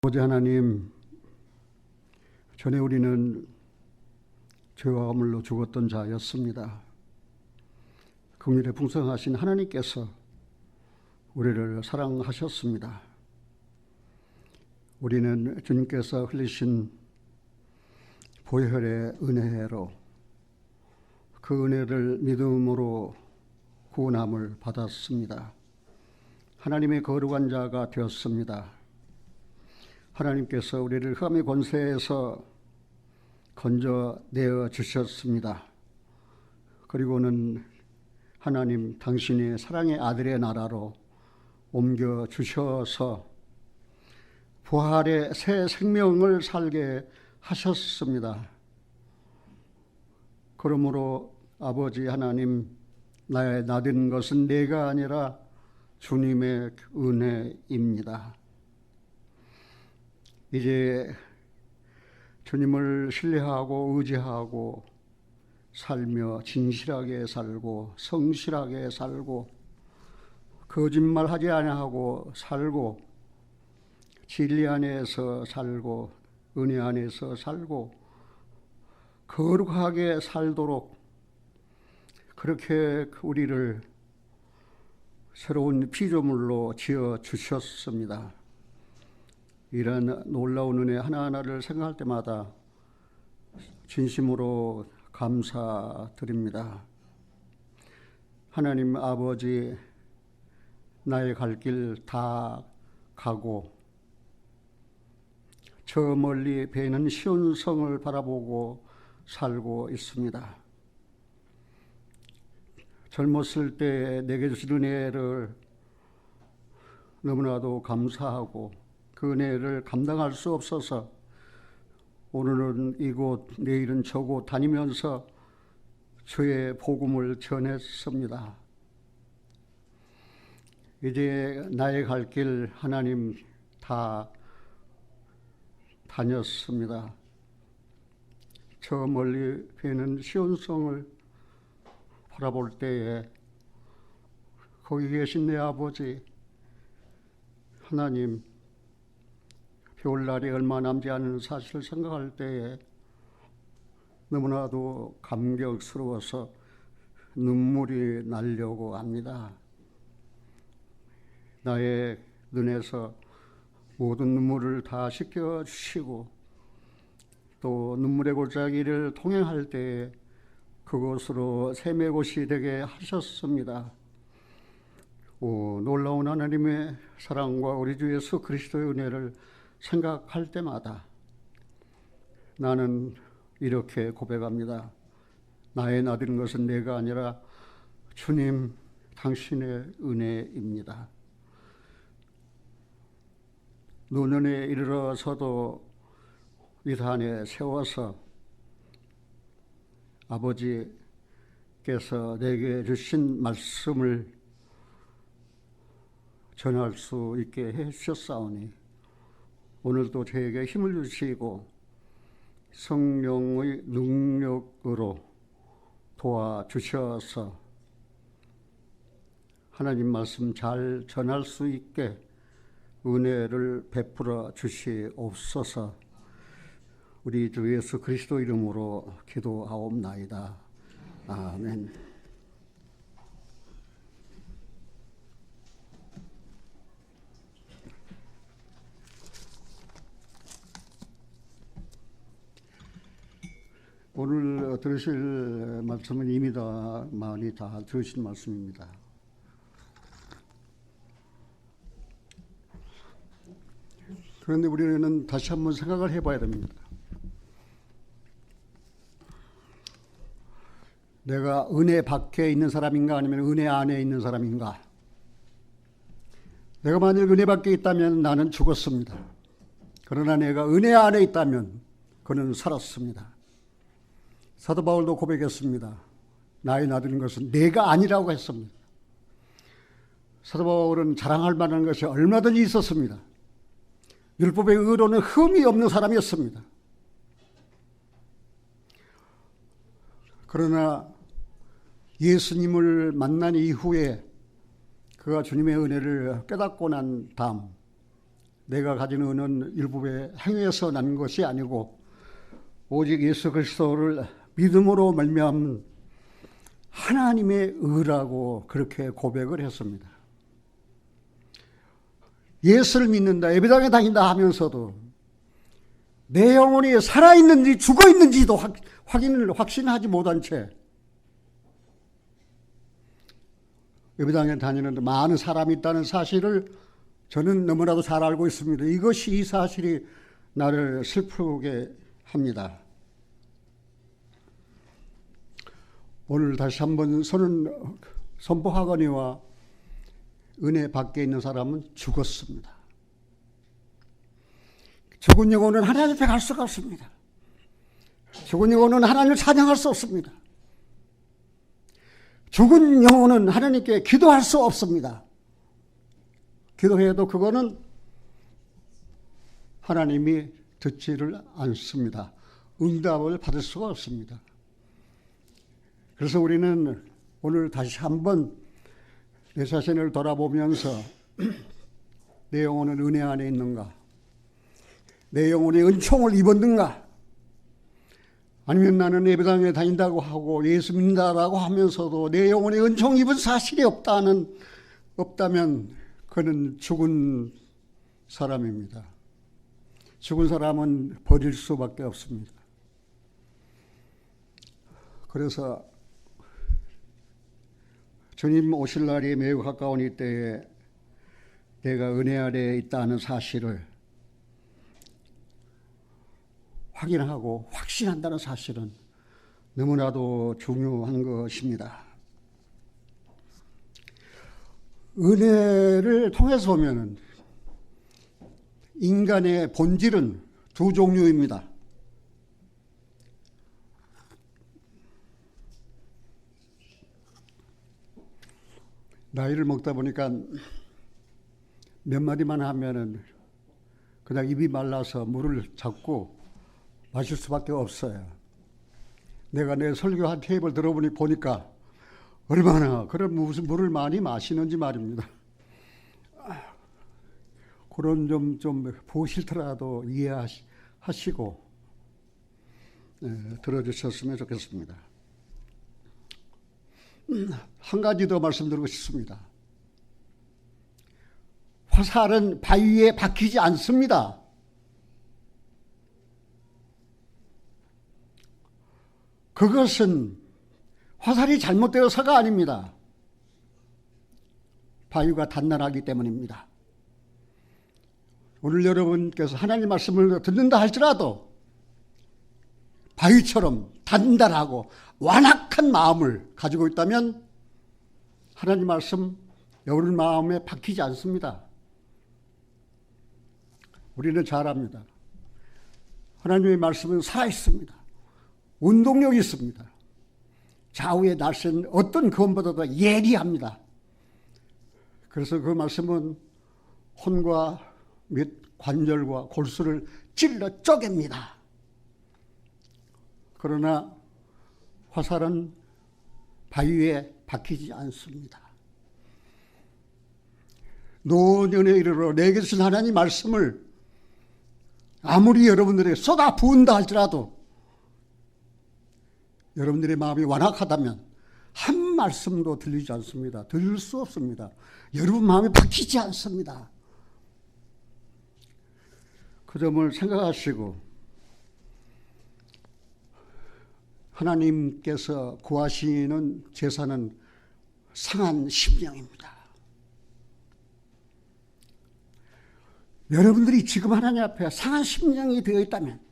아버지 하나님, 전에 우리는 죄와 허물로 죽었던 자였습니다. 긍휼에 풍성하신 하나님께서 우리를 사랑하셨습니다. 우리는 주님께서 흘리신 보혈의 은혜로 그 은혜를 믿음으로 구원함을 받았습니다. 하나님의 거룩한 자가 되었습니다. 하나님께서 우리를 흑암의 권세에서 건져내어 주셨습니다. 그리고는 하나님 당신이 사랑의 아들의 나라로 옮겨 주셔서 부활의 새 생명을 살게 하셨습니다. 그러므로 아버지 하나님, 나의 나된 것은 내가 아니라 주님의 은혜입니다. 이제 주님을 신뢰하고 의지하고 살며 진실하게 살고 성실하게 살고 거짓말하지 아니하고 살고 진리 안에서 살고 은혜 안에서 살고 거룩하게 살도록 그렇게 우리를 새로운 피조물로 지어 주셨습니다. 이런 놀라운 은혜 하나하나를 생각할 때마다 진심으로 감사드립니다. 하나님 아버지, 나의 갈 길 다 가고 저 멀리 배는 시온성을 바라보고 살고 있습니다. 젊었을 때 내게 주신 은혜를 너무나도 감사하고 그 은혜를 감당할 수 없어서 오늘은 이곳 내일은 저곳 다니면서 주의 복음을 전했습니다. 이제 나의 갈 길 하나님 다 다녔습니다. 저 멀리 배는 시온성을 바라볼 때에 거기 계신 내 아버지 하나님, 겨울날이 얼마 남지 않은 사실을 생각할 때에 너무나도 감격스러워서 눈물이 나려고 합니다. 나의 눈에서 모든 눈물을 다 씻겨주시고 또 눈물의 골짜기를 통행할 때에 그곳으로 샘의 곳이 되게 하셨습니다. 오, 놀라운 하나님의 사랑과 우리 주 예수 그리스도의 은혜를 생각할 때마다 나는 이렇게 고백합니다. 나의 나된 것은 내가 아니라 주님 당신의 은혜입니다. 노년에 이르러서도 이 산에 세워서 아버지께서 내게 주신 말씀을 전할 수 있게 해 주셨사오니 오늘도 저에게 힘을 주시고 성령의 능력으로 도와주셔서 하나님 말씀 잘 전할 수 있게 은혜를 베풀어 주시옵소서. 우리 주 예수 그리스도 이름으로 기도하옵나이다. 아멘. 오늘 들으실 말씀은 이미 많이 다 들으신 말씀입니다. 그런데 우리는 다시 한번 생각을 해봐야 됩니다. 내가 은혜 밖에 있는 사람인가 아니면 은혜 안에 있는 사람인가? 내가 만약 은혜 밖에 있다면 나는 죽었습니다. 그러나 내가 은혜 안에 있다면 그는 살았습니다. 사도 바울도 고백했습니다. 나의 나된 것은 내가 아니라고 했습니다. 사도 바울은 자랑할 만한 것이 얼마든지 있었습니다. 율법의 의로는 흠이 없는 사람이었습니다. 그러나 예수님을 만난 이후에 그가 주님의 은혜를 깨닫고 난 다음 내가 가진 은은 일부의 행위에서 난 것이 아니고 오직 예수 그리스도를 믿음으로 말미암은 하나님의 의라고 그렇게 고백을 했습니다. 예수를 믿는다, 예배당에 다닌다 하면서도 내 영혼이 살아있는지 죽어있는지도 확신하지 못한 채 예배당에 다니는데 많은 사람이 있다는 사실을 저는 너무나도 잘 알고 있습니다. 이것이 이 사실이 나를 슬프게 합니다. 오늘 다시 한번 선포하거니와 은혜 밖에 있는 사람은 죽었습니다. 죽은 영혼은 하나님 앞에 갈 수가 없습니다. 죽은 영혼은 하나님을 찬양할 수 없습니다. 죽은 영혼은 하나님께 기도할 수 없습니다. 기도해도 그거는 하나님이 듣지를 않습니다. 응답을 받을 수가 없습니다. 그래서 우리는 오늘 다시 한번 내 자신을 돌아보면서 내 영혼은 은혜 안에 있는가? 내 영혼이 은총을 입었는가? 아니면 나는 예배당에 다닌다고 하고 예수 믿는다라고 하면서도 내 영혼이 은총 입은 사실이 없다면 그는 죽은 사람입니다. 죽은 사람은 버릴 수밖에 없습니다. 그래서 주님 오실 날이 매우 가까운 이때에 내가 은혜 아래에 있다는 사실을 확인하고 확신한다는 사실은 너무나도 중요한 것입니다. 은혜를 통해서 보면 인간의 본질은 두 종류입니다. 나이를 먹다 보니까 몇 마디만 하면은 그냥 입이 말라서 물을 잡고 마실 수밖에 없어요. 내가 내 설교한 테이프를 보니까 얼마나 그런 무슨 물을 많이 마시는지 말입니다. 그런 좀 보기 싫더라도 이해하시고 들어주셨으면 좋겠습니다. 한 가지 더 말씀드리고 싶습니다. 화살은 바위에 박히지 않습니다. 그것은 화살이 잘못되어서가 아닙니다. 바위가 단단하기 때문입니다. 오늘 여러분께서 하나님 말씀을 듣는다 할지라도 바위처럼 단단하고 완악한 마음을 가지고 있다면 하나님 말씀 여러분 마음에 박히지 않습니다. 우리는 잘 압니다. 하나님의 말씀은 살아있습니다. 운동력이 있습니다. 좌우의 날씨는 어떤 검보다도 예리합니다. 그래서 그 말씀은 혼과 및 관절과 골수를 찔러 쪼갭니다. 그러나 화살은 바위에 박히지 않습니다. 노년에 이르러 내게 주신 하나님 말씀을 아무리 여러분들에게 쏟아 부은다 할지라도 여러분들의 마음이 완악하다면 한 말씀도 들리지 않습니다. 들을 수 없습니다. 여러분 마음이 박히지 않습니다. 그 점을 생각하시고 하나님께서 구하시는 제사는 상한 심령입니다. 여러분들이 지금 하나님 앞에 상한 심령이 되어 있다면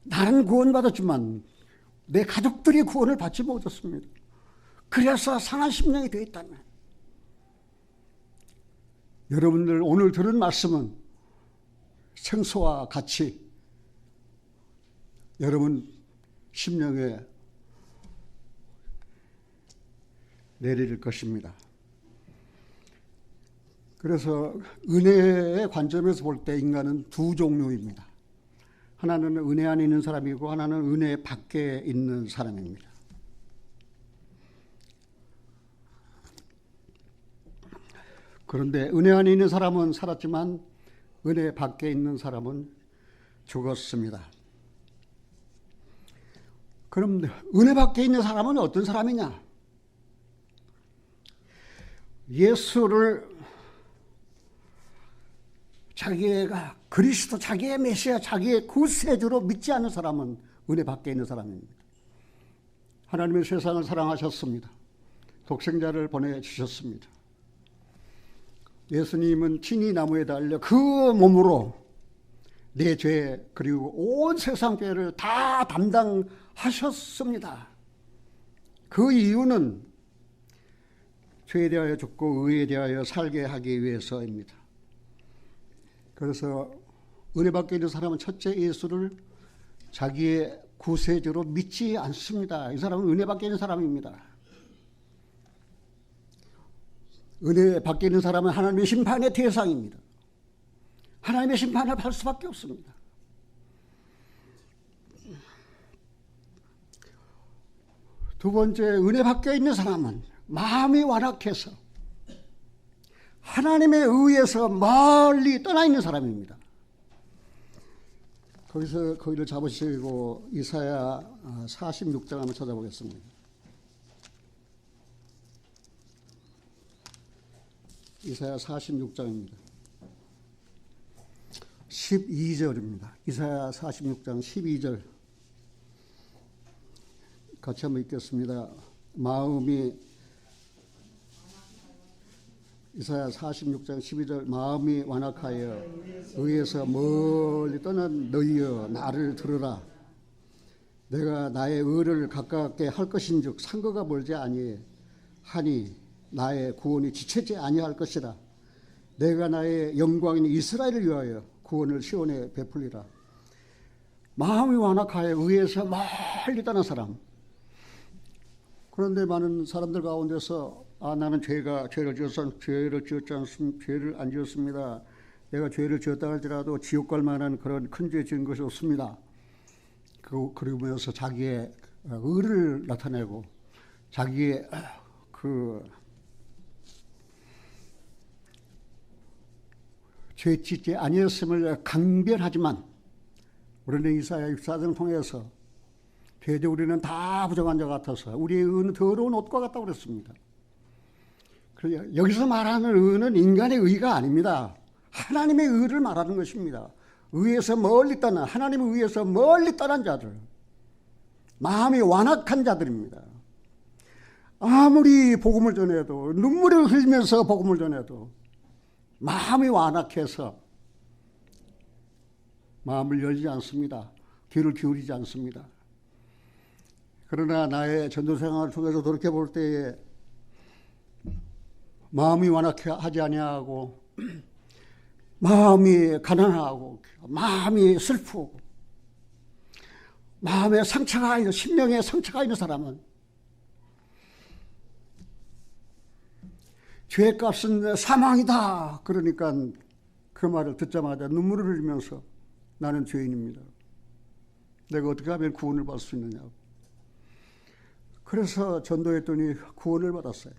나는 구원받았지만 내 가족들이 구원을 받지 못했습니다. 그래서 상한 심령이 되어 있다면 여러분들 오늘 들은 말씀은 생수와 같이 여러분 심령에 내릴 것입니다. 그래서 은혜의 관점에서 볼 때 인간은 두 종류입니다. 하나는 은혜 안에 있는 사람이고 하나는 은혜 밖에 있는 사람입니다. 그런데 은혜 안에 있는 사람은 살았지만 은혜 밖에 있는 사람은 죽었습니다. 그럼 은혜 밖에 있는 사람은 어떤 사람이냐? 예수를 자기가 그리스도, 자기의 메시아, 자기의 구세주로 믿지 않는 사람은 은혜 밖에 있는 사람입니다. 하나님의 세상을 사랑하셨습니다. 독생자를 보내주셨습니다. 예수님은 친히 나무에 달려 그 몸으로 내 죄 그리고 온 세상 죄를 다 담당하셨습니다. 그 이유는 죄에 대하여 죽고 의에 대하여 살게 하기 위해서입니다. 그래서 은혜 밖에 있는 사람은 첫째 예수를 자기의 구세주로 믿지 않습니다. 이 사람은 은혜 밖에 있는 사람입니다. 은혜 밖에 있는 사람은 하나님의 심판의 대상입니다. 하나님의 심판을 받을 수밖에 없습니다. 두 번째, 은혜 밖에 있는 사람은 마음이 완악해서 하나님의 의에서 멀리 떠나 있는 사람입니다. 거기를 잡으시고 이사야 46장 한번 찾아보겠습니다. 이사야 46장입니다. 12절입니다. 이사야 46장 12절 같이 한번 읽겠습니다. 이사야 46장 12절 마음이 완악하여 의에서 멀리 떠난 너희여 나를 들으라. 내가 나의 의를 가깝게 할 것인즉 상거가 멀지 아니하니 나의 구원이 지체지 아니할 것이라. 내가 나의 영광인 이스라엘을 위하여 구원을 시온에 베풀리라. 마음이 완악하여 의에서 멀리 떠난 사람. 그런데 많은 사람들 가운데서 나는 죄를 안 지었습니다. 내가 죄를 지었다 할지라도 지옥 갈 만한 그런 큰 죄 지은 것이 없습니다. 그러면서 자기의 의를 나타내고 자기의 죄 짓지 아니었음을 강변하지만 우리는 이사야 64장을 통해서 대대 우리는 다 부정한 자 같아서 우리의 의는 더러운 옷과 같다고 그랬습니다. 여기서 말하는 의는 인간의 의가 아닙니다. 하나님의 의를 말하는 것입니다. 의에서 멀리 떠난, 하나님의 의에서 멀리 떠난 자들, 마음이 완악한 자들입니다. 아무리 복음을 전해도, 눈물을 흘리면서 복음을 전해도 마음이 완악해서 마음을 열지 않습니다. 귀를 기울이지 않습니다. 그러나 나의 전도 생활을 통해서 돌이켜볼 때에 마음이 완악하지 아니하고 마음이 가난하고 마음이 슬프고 마음에 상처가 있는, 심령에 상처가 있는 사람은 죄값은 사망이다. 그러니까 그 말을 듣자마자 눈물을 흘리면서 나는 죄인입니다. 내가 어떻게 하면 구원을 받을 수 있느냐고. 그래서 전도했더니 구원을 받았어요.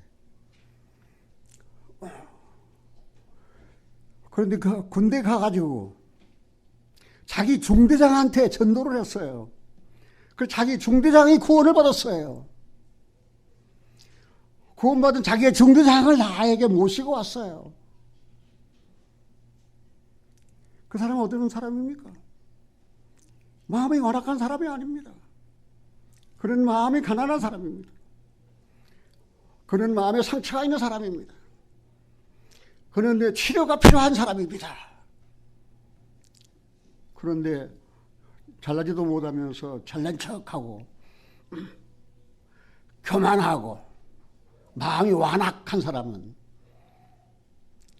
그런데 그 군대 가가지고 자기 중대장한테 전도를 했어요. 그 자기 중대장이 구원을 받았어요. 구원받은 자기의 중대장을 나에게 모시고 왔어요. 그 사람은 어떤 사람입니까? 마음이 완악한 사람이 아닙니다. 그런 마음이 가난한 사람입니다. 그런 마음에 상처가 있는 사람입니다. 그런데 치료가 필요한 사람입니다. 그런데 잘나지도 못하면서 잘난 척하고 교만하고 마음이 완악한 사람은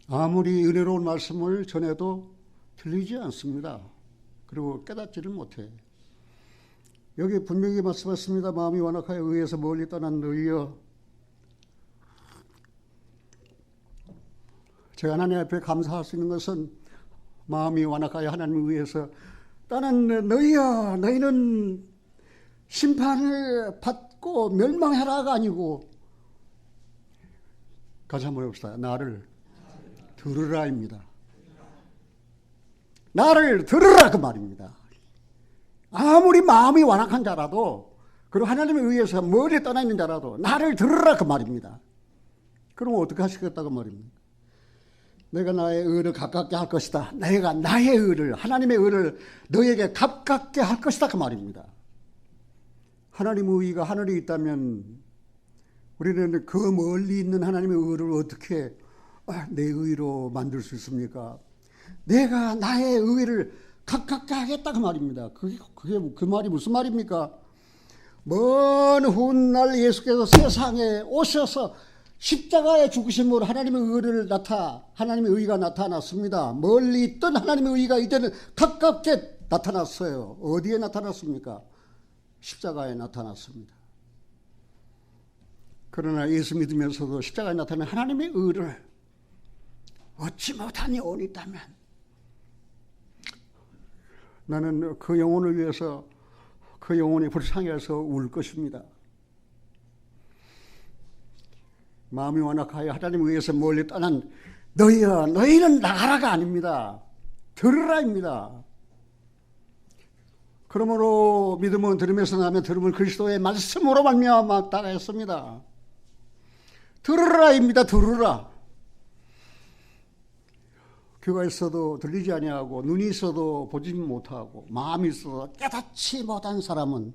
아무리 은혜로운 말씀을 전해도 들리지 않습니다. 그리고 깨닫지를 못해. 여기 분명히 말씀하셨습니다. 마음이 완악하여 의에서 멀리 떠난 너희여. 제가 하나님 앞에 감사할 수 있는 것은 마음이 완악하여 하나님을 위해서 떠난 너희여, 너희는 심판을 받고 멸망해라가 아니고, 같이 한번 해봅시다. 나를 들으라입니다. 나를 들으라 그 말입니다. 아무리 마음이 완악한 자라도, 그리고 하나님에 의해서 멀리 떠나 있는 자라도 나를 들으라 그 말입니다. 그럼 어떻게 하시겠다 그 말입니다. 내가 나의 의를 가깝게 할 것이다. 내가 나의 의를, 하나님의 의를 너에게 가깝게 할 것이다 그 말입니다. 하나님의 의가 하늘에 있다면 우리는 그 멀리 있는 하나님의 의를 어떻게 내 의로 만들 수 있습니까? 내가 나의 의를 가깝게 하겠다 그 말입니다. 그 말이 무슨 말입니까? 먼 훗날 예수께서 세상에 오셔서 십자가의 죽으심으로 하나님의 하나님의 의가 나타났습니다. 멀리 있던 하나님의 의가 이제는 가깝게 나타났어요. 어디에 나타났습니까? 십자가에 나타났습니다. 그러나 예수 믿으면서도 십자가에 나타난 하나님의 의를 얻지 못한 영혼이 있다면 나는 그 영혼을 위해서 그 영혼이 불쌍해서 울 것입니다. 마음이 완악하여 하나님에 의해서 멀리 떠난 너희야, 너희는 나가라가 아닙니다. 들으라입니다. 그러므로 믿음은 들으면서 나면 들음은 그리스도의 말씀으로 말미암아 따라했습니다. 들으라입니다. 들으라. 귀가 있어도 들리지 아니하고 눈이 있어도 보지 못하고 마음이 있어도 깨닫지 못한 사람은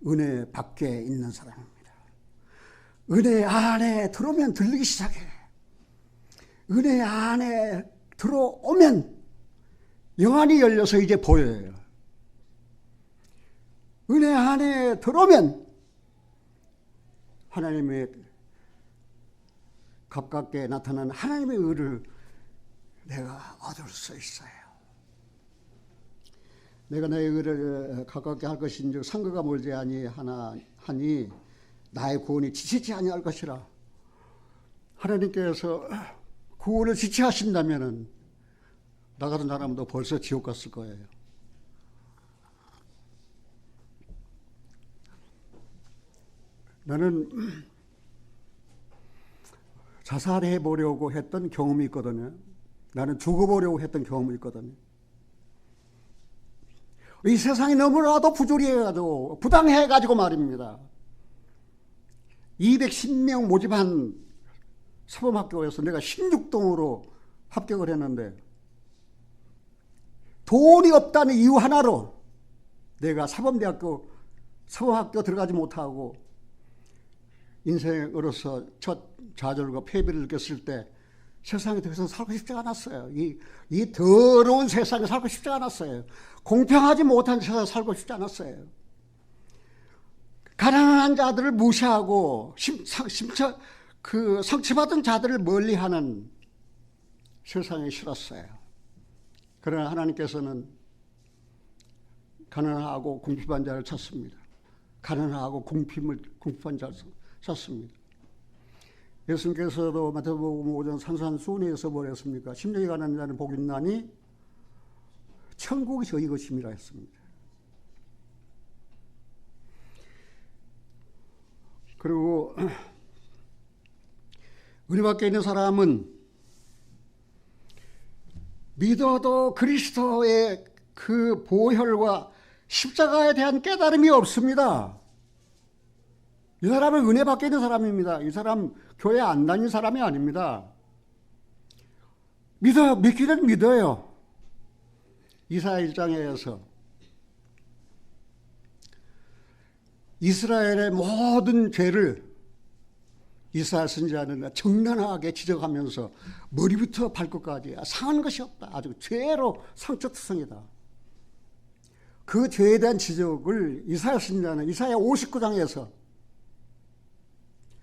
은혜 밖에 있는 사람입니다. 은혜 안에 들어오면 들리기 시작해. 은혜 안에 들어오면 영안이 열려서 이제 보여요. 은혜 안에 들어오면 하나님의 가깝게 나타나는 하나님의 의를 내가 얻을 수 있어요. 내가 나의 의를 가깝게 할 것인즉 상거가 멀지 아니하니 나의 구원이 지치지 아니할 것이라. 하나님께서 구원을 지체하신다면 나 같은 사람도 벌써 지옥 갔을 거예요. 나는 자살해 보려고 했던 경험이 있거든요. 나는 죽어보려고 했던 경험이 있거든요. 이 세상이 너무나도 부조리해가지고 부당해가지고 말입니다. 210명 모집한 사범학교에서 내가 16등으로 합격을 했는데 돈이 없다는 이유 하나로 내가 사범학교 들어가지 못하고 인생으로서 첫 좌절과 패배를 느꼈을 때 세상에 더 이상 살고 싶지 않았어요. 이 더러운 세상에 살고 싶지 않았어요. 공평하지 못한 세상에 살고 싶지 않았어요. 가난한 자들을 무시하고 그 성취받은 자들을 멀리하는 세상이 싫었어요. 그러나 하나님께서는 가난하고 궁핍한 자를 찾습니다. 가난하고 궁핍한 자를 찾습니다. 예수님께서도 마태복음 5장 산산수훈에서 뭐랬습니까? 심령이 가난한 자는 복이 있나니 천국이 저희 것임이라 했습니다. 그리고 은혜 밖에 있는 사람은 믿어도 그리스도의 그 보혈과 십자가에 대한 깨달음이 없습니다. 이 사람은 은혜 밖에 있는 사람입니다. 이 사람 교회 안 다니는 사람이 아닙니다. 믿기는 믿어요. 이사야 1장에서 이스라엘의 모든 죄를 이사야 선지자는 정난하게 지적하면서 머리부터 발끝까지 상한 것이 없다. 아주 죄로 상처투성이다. 그 죄에 대한 지적을 이사야 선지자는 이사야 59장에서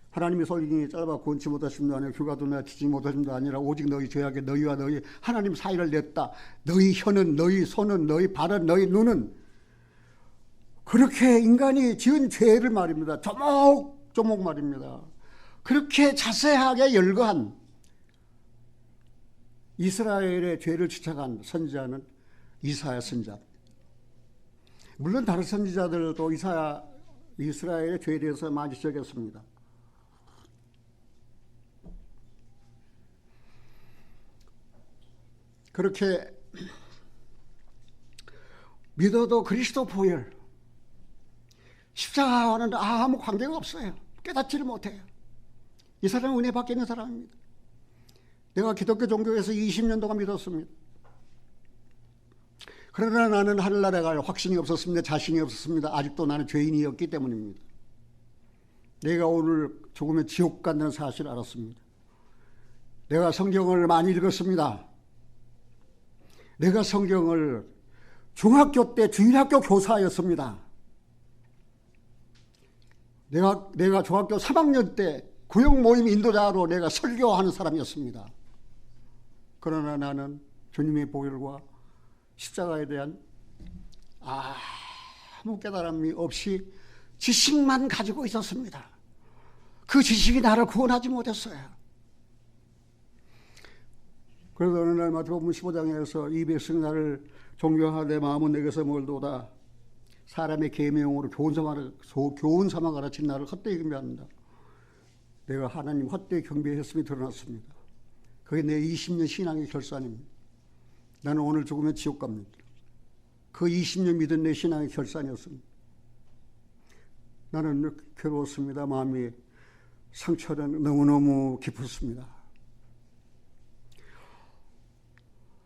하나님의 소리니 짧아 구원치 못하심도 아니라 휴가도 내치지 못하심도 아니라 오직 너희 죄악에 너희와 너희 하나님 사이를 냈다. 너희 혀는 너희 손은 너희 발은 너희 눈은 그렇게 인간이 지은 죄를 말입니다. 조목조목 말입니다. 그렇게 자세하게 열거한 이스라엘의 죄를 지적한 선지자는 이사야 선지자입니다. 물론 다른 선지자들도 이스라엘의 죄에 대해서 많이 지적했습니다. 그렇게 믿어도 그리스도 보혈, 십자가와는 아무 관계가 없어요. 깨닫지를 못해요. 이 사람은 은혜 받게 있는 사람입니다. 내가 기독교 종교에서 20년 동안 믿었습니다. 그러나 나는 하늘나라에 갈 확신이 없었습니다. 자신이 없었습니다. 아직도 나는 죄인이었기 때문입니다. 내가 오늘 죽으면 지옥 간다는 사실을 알았습니다. 내가 성경을 많이 읽었습니다. 내가 성경을 중학교 때 주일학교 교사였습니다. 내가 중학교 3학년 때 구역 모임 인도자로 내가 설교하는 사람이었습니다. 그러나 나는 주님의 보혈과 십자가에 대한 아무 깨달음이 없이 지식만 가지고 있었습니다. 그 지식이 나를 구원하지 못했어요. 그래서 어느 날 마태복음 15장에서 이 백성이 나를 존경하되 마음은 내게서 멀도다. 사람의 계명으로 교훈 삼아 가르친 나를 헛되이 경배한다. 내가 하나님 헛되이 경배했음이 드러났습니다. 그게 내 20년 신앙의 결산입니다. 나는 오늘 죽으면 지옥 갑니다. 그 20년 믿은 내 신앙의 결산이었습니다. 나는 괴로웠습니다. 마음이 상처는 너무너무 깊었습니다.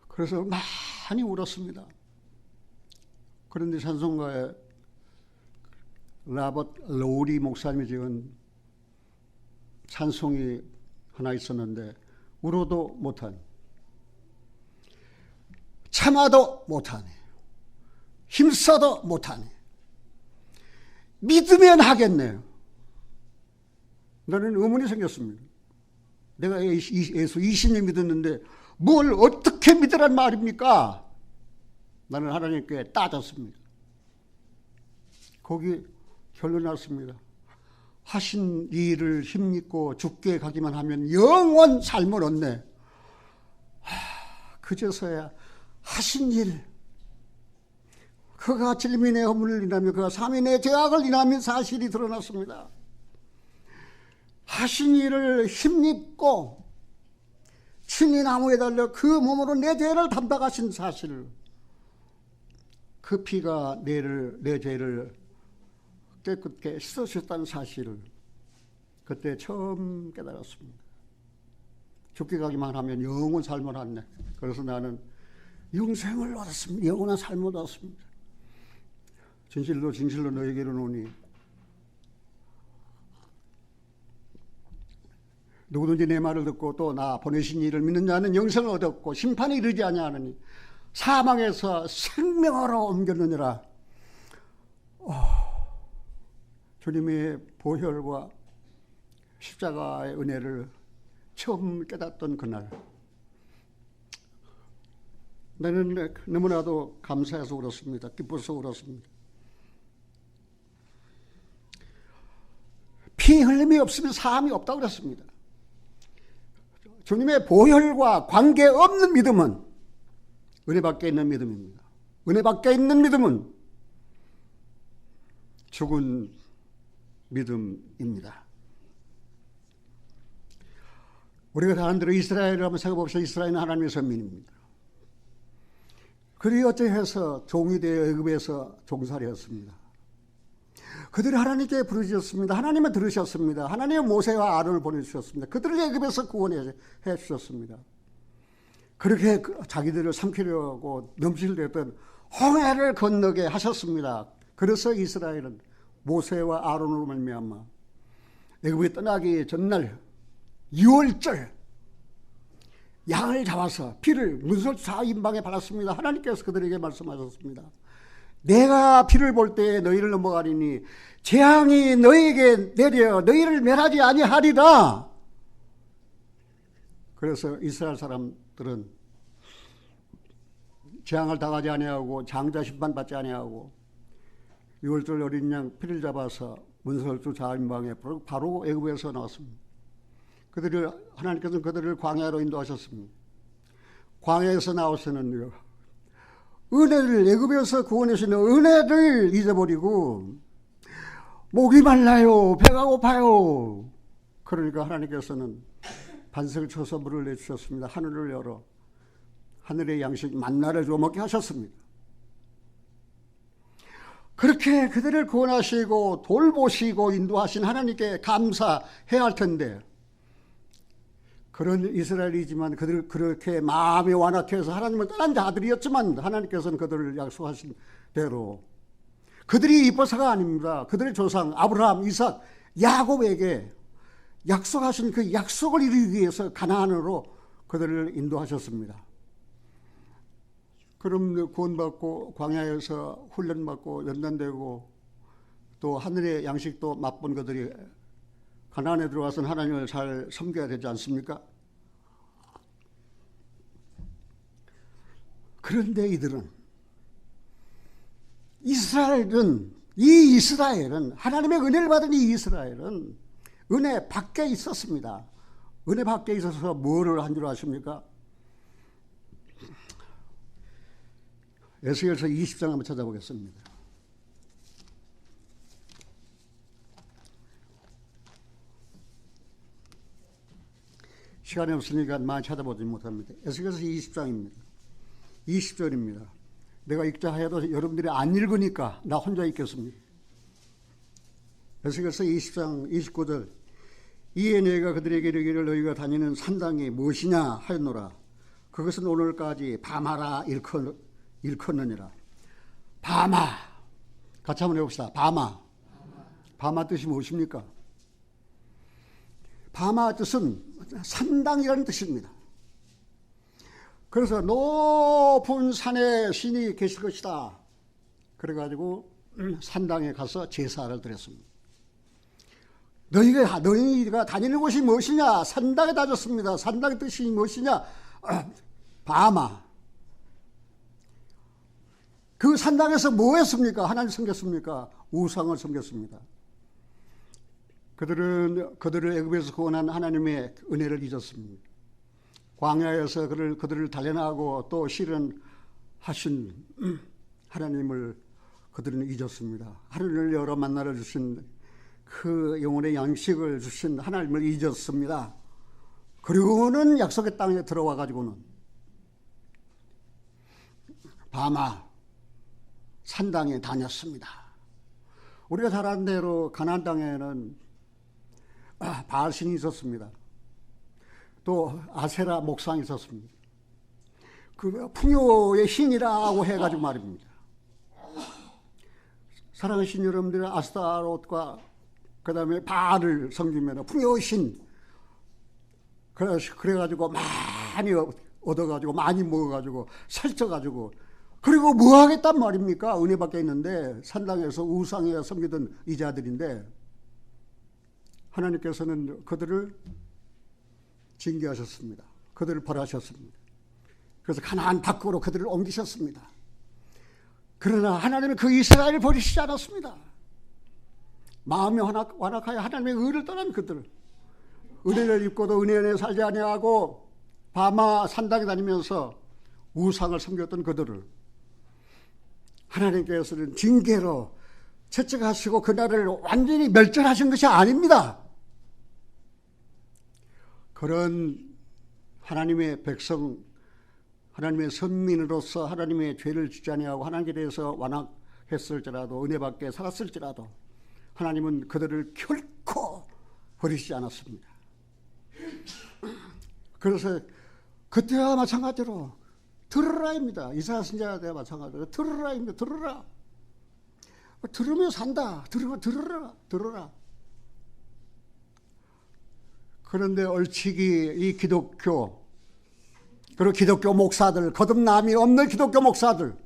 그래서 많이 울었습니다. 그런데 찬송가에 라버트 로우리 목사님이 지은 찬송이 하나 있었는데 울어도 못하네, 참아도 못하네, 힘써도 못하네, 믿으면 하겠네요. 나는 의문이 생겼습니다. 내가 예수 20년 믿었는데 뭘 어떻게 믿으란 말입니까? 나는 하나님께 따졌습니다. 거기 결론 났습니다. 하신 일을 힘입고 죽게 가기만 하면 영원 삶을 얻네. 그제서야 하신 일, 그가 질민의 허물을 인하며 그가 삼인의 죄악을 인하며 사실이 드러났습니다. 하신 일을 힘입고 친히 나무에 달려 그 몸으로 내 죄를 담당하신 사실을, 그 피가 내 죄를 깨끗게 씻어주셨다는 사실을 그때 처음 깨달았습니다. 죽게 가기만 하면 영원 삶을 얻네. 그래서 나는 영생을 얻었습니다. 영원한 삶을 얻었습니다. 진실로 진실로 너에게로 노니 누구든지 내 말을 듣고 또 나 보내신 이를 믿는 자는 영생을 얻었고 심판에 이르지 아니하느니 사망에서 생명으로 옮겼느니라. 주님의 보혈과 십자가의 은혜를 처음 깨닫던 그날, 나는 너무나도 감사해서 울었습니다. 기뻐서 울었습니다. 피 흘림이 없으면 사함이 없다고 그랬습니다. 주님의 보혈과 관계없는 믿음은 은혜 밖에 있는 믿음입니다. 은혜 밖에 있는 믿음은 죽은 믿음입니다. 우리가 사람들은 이스라엘을 한번 생각해봅시다. 이스라엘은 하나님의 선민입니다. 그들이 어찌해서 종이 되어 애굽에서 종살이였습니다. 그들이 하나님께 부르셨습니다. 하나님은 들으셨습니다. 하나님은 모세와 아론을 보내주셨습니다. 그들을 애굽에서 구원해 주셨습니다. 그렇게 자기들을 삼키려고 넘실대던 홍해를 건너게 하셨습니다. 그래서 이스라엘은 모세와 아론으로 말미암아 애굽에 떠나기 전날 6월절 양을 잡아서 피를 문설 좌인방에 발랐습니다. 하나님께서 그들에게 말씀하셨습니다. 내가 피를 볼 때 너희를 넘어가리니 재앙이 너희에게 내려 너희를 멸하지 아니하리라. 그래서 이스라엘 사람들은 재앙을 당하지 아니하고 장자 심판 받지 아니하고 6월절 어린 양 피를 잡아서 문설주 좌인방에 바로 애굽에서 나왔습니다. 하나님께서는 그들을 광야로 인도하셨습니다. 광야에서 나오시는 은혜를, 애굽에서 구원하시는 은혜를 잊어버리고 목이 말라요, 배가 고파요. 그러니까 하나님께서는 반석을 쳐서 물을 내주셨습니다. 하늘을 열어 하늘의 양식 만나를 주어 먹게 하셨습니다. 그렇게 그들을 구원하시고 돌보시고 인도하신 하나님께 감사해야 할 텐데, 그런 이스라엘이지만 그들 그렇게 마음이 완악해서 하나님을 떠난 자들이었지만 하나님께서는 그들을 약속하신 대로 그들이 이뻐서가 아닙니다. 그들의 조상 아브라함, 이삭, 야곱에게 약속하신 그 약속을 이루기 위해서 가나안으로 그들을 인도하셨습니다. 그럼 구원받고 광야에서 훈련받고 연단되고 또 하늘의 양식도 맛본 그들이 가나안에 들어와서는 하나님을 잘 섬겨야 되지 않습니까? 그런데 이스라엘은 하나님의 은혜를 받은 이 이스라엘은 은혜 밖에 있었습니다. 은혜 밖에 있어서 뭐를 한 줄 아십니까? 에스겔서 20장 한번 찾아보겠습니다. 시간이 없으니까 많이 찾아보지 못합니다. 에스겔서 20장입니다. 20절입니다. 내가 읽자 해도 여러분들이 안 읽으니까 나 혼자 읽겠습니다. 에스겔서 20장 29절. 이에 내가 그들에게 이르기를 너희가 다니는 산당이 무엇이냐 하였노라. 그것은 오늘까지 바마라 일컫느니라. 바마. 같이 한번 해봅시다. 바마. 바마 뜻이 무엇입니까? 바마 뜻은 산당이라는 뜻입니다. 그래서 높은 산에 신이 계실 것이다. 그래가지고 산당에 가서 제사를 드렸습니다. 너희가 다니는 곳이 무엇이냐? 산당에 다녔습니다. 산당의 뜻이 무엇이냐? 바마. 그 산당에서 뭐 했습니까? 하나님 섬겼습니까? 우상을 섬겼습니다. 그들을 애굽에서 구원한 하나님의 은혜를 잊었습니다. 광야에서 그들을 단련하고 또 실현하신 하나님을 그들은 잊었습니다. 하늘을 열어 만나를 주신 그 영혼의 양식을 주신 하나님을 잊었습니다. 그리고는 약속의 땅에 들어와 가지고는 바마 산당에 다녔습니다. 우리가 잘 아는 대로 가나안 땅에는 바알신이 있었습니다. 또 아세라 목상이 있었습니다. 그 풍요의 신이라고 해가지고 말입니다. 사랑하신 여러분들, 아스타롯과 그 다음에 바알을 섬기면 풍요의 신. 그래가지고 많이 얻어가지고 많이 먹어가지고 살쪄가지고 그리고 뭐 하겠단 말입니까? 은혜 밖에 있는데 산당에서 우상에 섬기던 이자들인데 하나님께서는 그들을 징계하셨습니다. 그들을 벌하셨습니다. 그래서 가나안 밖으로 그들을 옮기셨습니다. 그러나 하나님은 그 이스라엘을 버리시지 않았습니다. 마음이 완악하여 하나님의 의를 떠난 그들, 은혜를 입고도 은혜 안에 살지 아니하고 바마 산당에 다니면서 우상을 섬겼던 그들을 하나님께서는 징계로 채찍하시고 그날을 완전히 멸절하신 것이 아닙니다. 그런 하나님의 백성, 하나님의 선민으로서 하나님의 죄를 짓지 아니하고 하나님께 대해서 완악했을지라도 은혜 밖에 살았을지라도 하나님은 그들을 결코 버리시지 않았습니다. 그래서 그때와 마찬가지로 들으라입니다. 이사야 선지자가 때와 마찬가지로 들으라입니다. 들으라. 들으며 산다. 들으라. 그런데 얼치기 이 기독교, 그리고 기독교 목사들, 거듭남이 없는 기독교 목사들,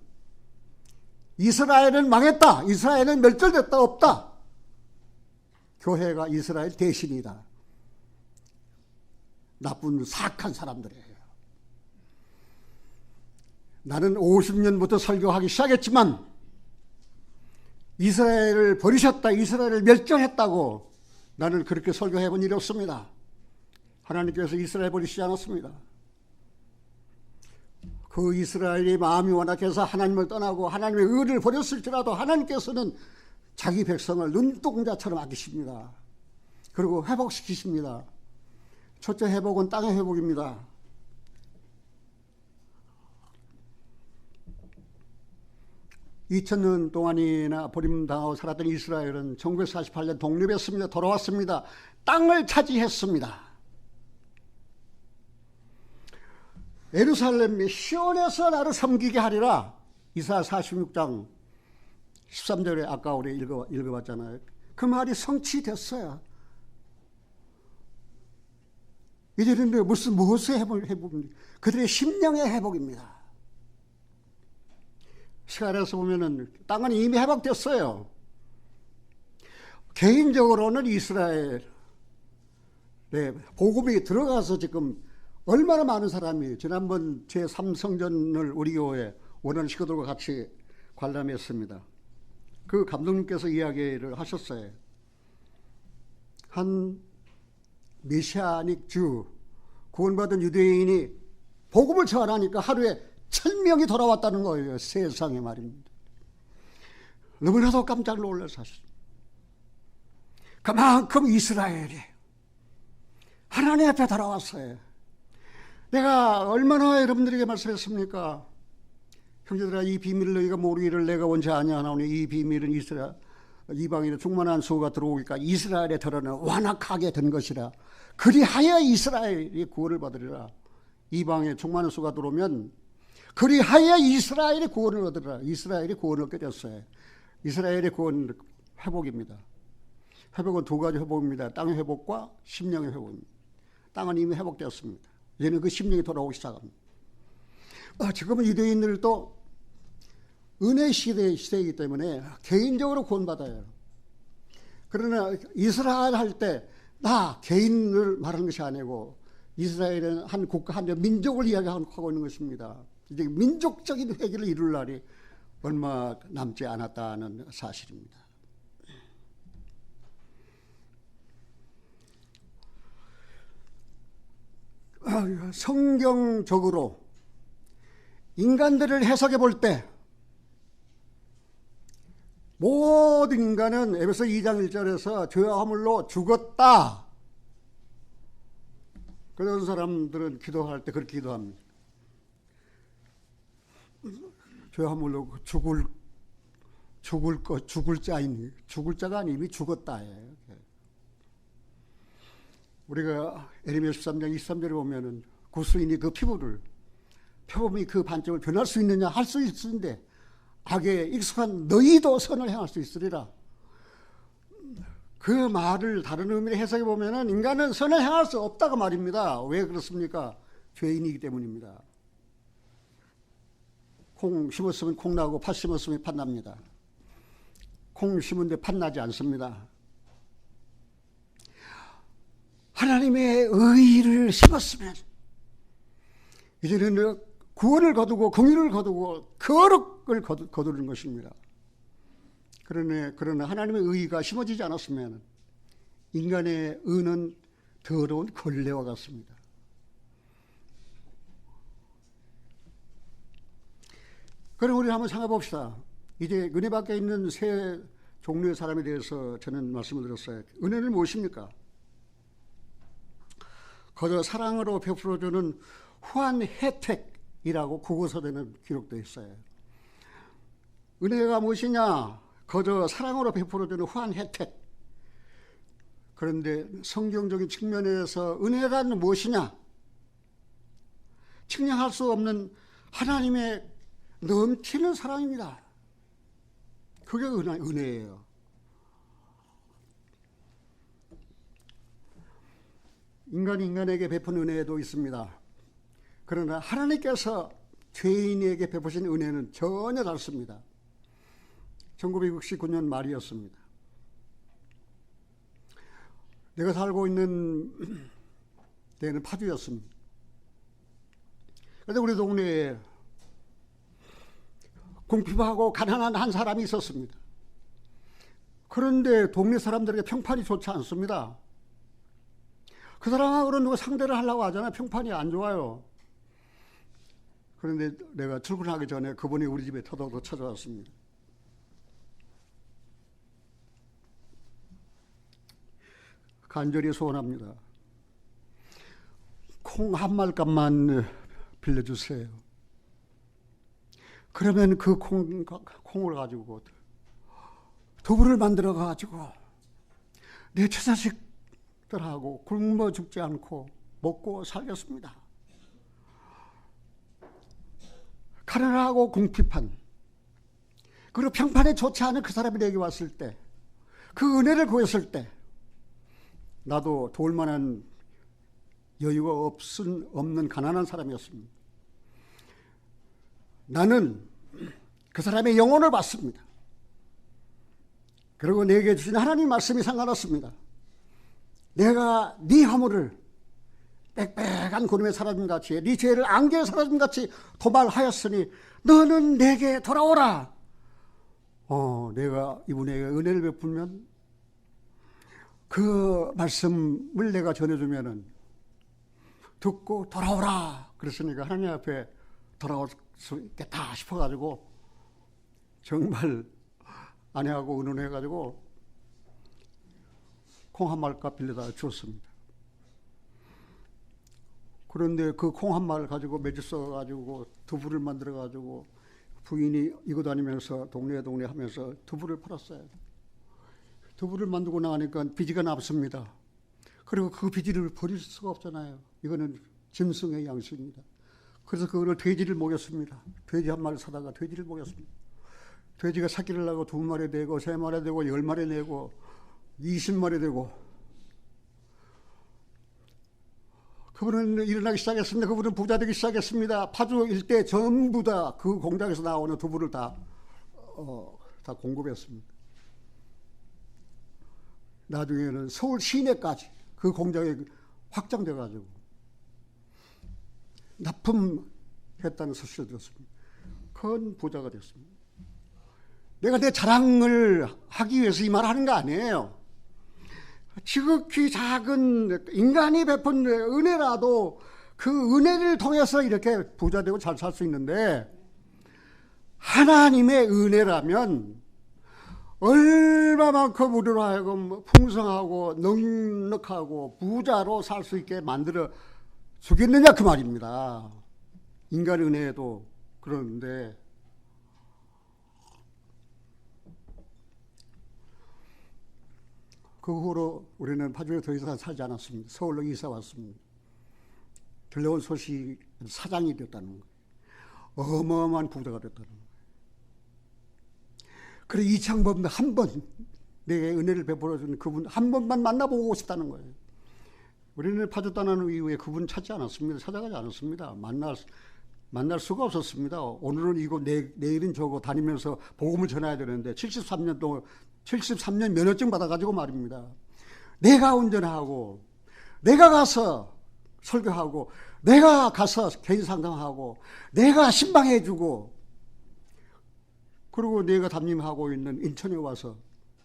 이스라엘은 망했다. 이스라엘은 멸절됐다. 없다. 교회가 이스라엘 대신이다. 나쁜 사악한 사람들이에요. 나는 50년부터 설교하기 시작했지만 이스라엘을 버리셨다, 이스라엘을 멸절했다고 나는 그렇게 설교해 본 일이 없습니다. 하나님께서 이스라엘 버리시지 않았습니다. 그 이스라엘이 마음이 완악해서 하나님을 떠나고 하나님의 의를 버렸을지라도 하나님께서는 자기 백성을 눈동자처럼 아끼십니다. 그리고 회복시키십니다. 첫째 회복은 땅의 회복입니다. 2000년 동안이나 버림당하고 살았던 이스라엘은 1948년 독립했습니다. 돌아왔습니다. 땅을 차지했습니다. 예루살렘이 시온에서 나를 섬기게 하리라. 이사야 46장 13절에 아까 우리 읽어봤잖아요. 그 말이 성취됐어요. 이제는 무엇의 회복입니까? 그들의 심령의 회복입니다. 시간에서 보면은 땅은 이미 회복됐어요. 개인적으로는 이스라엘에 복음이 들어가서 지금 얼마나 많은 사람이, 지난번 제3성전을 우리 교회 원하는 식구들과 같이 관람했습니다. 그 감독님께서 이야기를 하셨어요. 한 메시아닉 주, 구원받은 유대인이 복음을 전하니까 하루에 1000명이 돌아왔다는 거예요. 세상에 말입니다. 너무나도 깜짝 놀라서 사실. 그만큼 이스라엘이 하나님 앞에 돌아왔어요. 내가 얼마나 여러분들에게 말씀했습니까? 형제들아, 이 비밀을 너희가 모르기를 내가 원치 아니하나오니 이 비밀은 이스라엘 이방인의 충만한 수가 들어오니까 이스라엘에 드러나 완악하게 된 것이라. 그리하여 이스라엘이 구원을 받으리라. 이방의 충만한 수가 들어오면 그리하여 이스라엘이 구원을 얻으리라. 이스라엘이 구원을 얻게 됐어요. 이스라엘의 구원 회복입니다. 회복은 두 가지 회복입니다. 땅의 회복과 심령의 회복입니다. 땅은 이미 회복되었습니다. 이제는 그 심령이 돌아오기 시작합니다. 지금은 유대인들도 은혜 시대이기 때문에 개인적으로 구원받아요. 그러나 이스라엘 할 때 나 개인을 말하는 것이 아니고 이스라엘은 한 국가, 한 민족을 이야기하고 있는 것입니다. 이제 민족적인 회개를 이룰 날이 얼마 남지 않았다는 사실입니다. 성경적으로 인간들을 해석해 볼 때 모든 인간은 에베소 2장 1절에서 죄와 허물로 죽었다. 그런 사람들은 기도할 때 그렇게 기도합니다. 죄와 허물로 죽을 자인, 죽을 자가 아니 이미 죽었다. 우리가 에레미야 13장 23절에 보면은 구스인이 그 표범이 그 반점을 변할 수 있느냐, 할 수 있는데 악에 익숙한 너희도 선을 행할 수 있으리라. 그 말을 다른 의미로 해석해 보면은 인간은 선을 행할 수 없다고 말입니다. 왜 그렇습니까? 죄인이기 때문입니다. 콩 심었으면 콩 나고 팥 심었으면 팥 납니다. 콩 심은데 팥 나지 않습니다. 하나님의 의의를 심었으면 이제는 구원을 거두고 공의를 거두고 거룩을 거두는 것입니다. 그러나 하나님의 의의가 심어지지 않았으면 인간의 의는 더러운 걸레와 같습니다. 그럼 우리 한번 생각해 봅시다. 이제 은혜 밖에 있는 세 종류의 사람에 대해서 저는 말씀을 드렸어요. 은혜는 무엇입니까? 거저 사랑으로 베풀어주는 후한 혜택이라고 국어서에는 기록되어 있어요. 은혜가 무엇이냐? 거저 사랑으로 베풀어주는 후한 혜택. 그런데 성경적인 측면에서 은혜가 무엇이냐? 측량할 수 없는 하나님의 넘치는 사랑입니다. 그게 은혜예요. 인간이 인간에게 베푼 은혜도 있습니다. 그러나 하나님께서 죄인에게 베푸신 은혜는 전혀 다릅니다. 1969년 말이었습니다. 내가 살고 있는 데는 파주였습니다. 그런데 우리 동네에 궁핍하고 가난한 한 사람이 있었습니다. 그런데 동네 사람들에게 평판이 좋지 않습니다. 그 사람하고는 누가 상대를 하려고 하잖아요. 평판이 안 좋아요. 그런데 내가 출근하기 전에 그분이 우리 집에 터덕터덕 찾아왔습니다. 간절히 소원합니다. 콩 한 말값만 빌려주세요. 그러면 그 콩을 가지고 두부를 만들어 가지고 내 처자식들하고 굶어 죽지 않고 먹고 살겠습니다. 가난하고 궁핍한 그리고 평판에 좋지 않은 그 사람이 내게 왔을 때, 그 은혜를 구했을 때 나도 도울 만한 여유가 없는 가난한 사람이었습니다. 나는 그 사람의 영혼을 받습니다. 그리고 내게 주신 하나님 말씀이 상관없습니다. 내가 네 허물을 빽빽한 구름의 사라짐같이, 네 죄를 안개의 사라짐같이 도말하였으니 너는 내게 돌아오라. 내가 이분에게 은혜를 베풀면, 그 말씀을 내가 전해주면은 듣고 돌아오라. 그랬으니까 하나님 앞에 돌아올 수 있겠다 싶어가지고 정말 아내하고 의논해가지고 콩 한 마리값 빌려다 주었습니다. 그런데 그 콩 한 마리를 가지고 매주 써가지고 두부를 만들어가지고 부인이 이고 다니면서 동네 하면서 두부를 팔았어요. 두부를 만들고 나가니까 비지가 남습니다. 그리고 그 비지를 버릴 수가 없잖아요. 이거는 짐승의 양식입니다. 그래서 그거를 돼지를 먹였습니다. 돼지 한 마리 사다가 돼지를 먹였습니다. 돼지가 새끼를 낳고 2마리 되고 3마리 되고 10마리 내고 20마리 되고, 그분은 일어나기 시작했습니다. 그분은 부자 되기 시작했습니다. 파주 일대 전부 다 그 공장에서 나오는 두부를 다 공급했습니다. 나중에는 서울 시내까지 그 공장이 확장돼가지고 납품했다는 소식을 들었습니다. 큰 부자가 됐습니다. 내가 내 자랑을 하기 위해서 이 말을 하는 거 아니에요. 지극히 작은 인간이 베푼 은혜라도 그 은혜를 통해서 이렇게 부자 되고 잘 살 수 있는데, 하나님의 은혜라면 얼마만큼 우리로 하여금 풍성하고 넉넉하고 부자로 살 수 있게 만들어 주겠느냐 그 말입니다. 인간 은혜도 그러는데, 그 후로 우리는 파주에 더 이상 살지 않았습니다. 서울로 이사 왔습니다. 들려온 소식이 사장이 됐다는 거예요. 어마어마한 부자가 됐다는 거예요. 그래 이창범도 한 번 내게 은혜를 베풀어준 그분 한 번만 만나보고 싶다는 거예요. 우리는 파주 떠나는 이후에 그분 찾지 않았습니다. 찾아가지 않았습니다. 만날 수가 없었습니다. 오늘은 이거 내일은 저거 다니면서 복음을 전해야 되는데 73년 면허증 받아가지고 말입니다. 내가 운전하고, 내가 가서 설교하고, 내가 가서 개인 상담하고, 내가 신방해주고, 그리고 내가 담임하고 있는 인천에 와서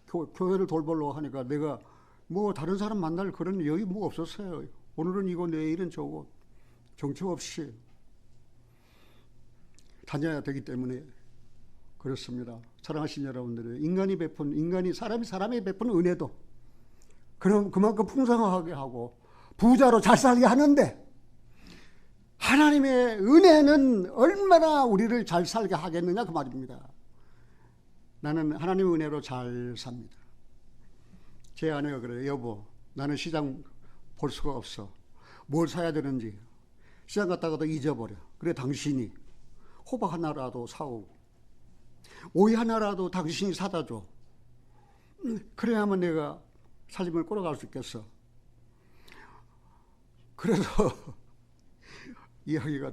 교회를 돌보려고 하니까 내가 뭐 다른 사람 만날 그런 여유 뭐 없었어요. 오늘은 이거 내일은 저거 정처 없이 다녀야 되기 때문에 그렇습니다. 사랑하신 여러분들, 사람이 베푼 은혜도 그럼 그만큼 풍성하게 하고 부자로 잘 살게 하는데, 하나님의 은혜는 얼마나 우리를 잘 살게 하겠느냐 그 말입니다. 나는 하나님의 은혜로 잘 삽니다. 제 아내가 그래요. 여보, 나는 시장 볼 수가 없어. 뭘 사야 되는지 시장 갔다가도 잊어버려. 그래 당신이 호박 하나라도 사오고 오이 하나라도 당신이 사다 줘. 그래야만 내가 삶을 끌어갈 수 있겠어. 그래서 이야기가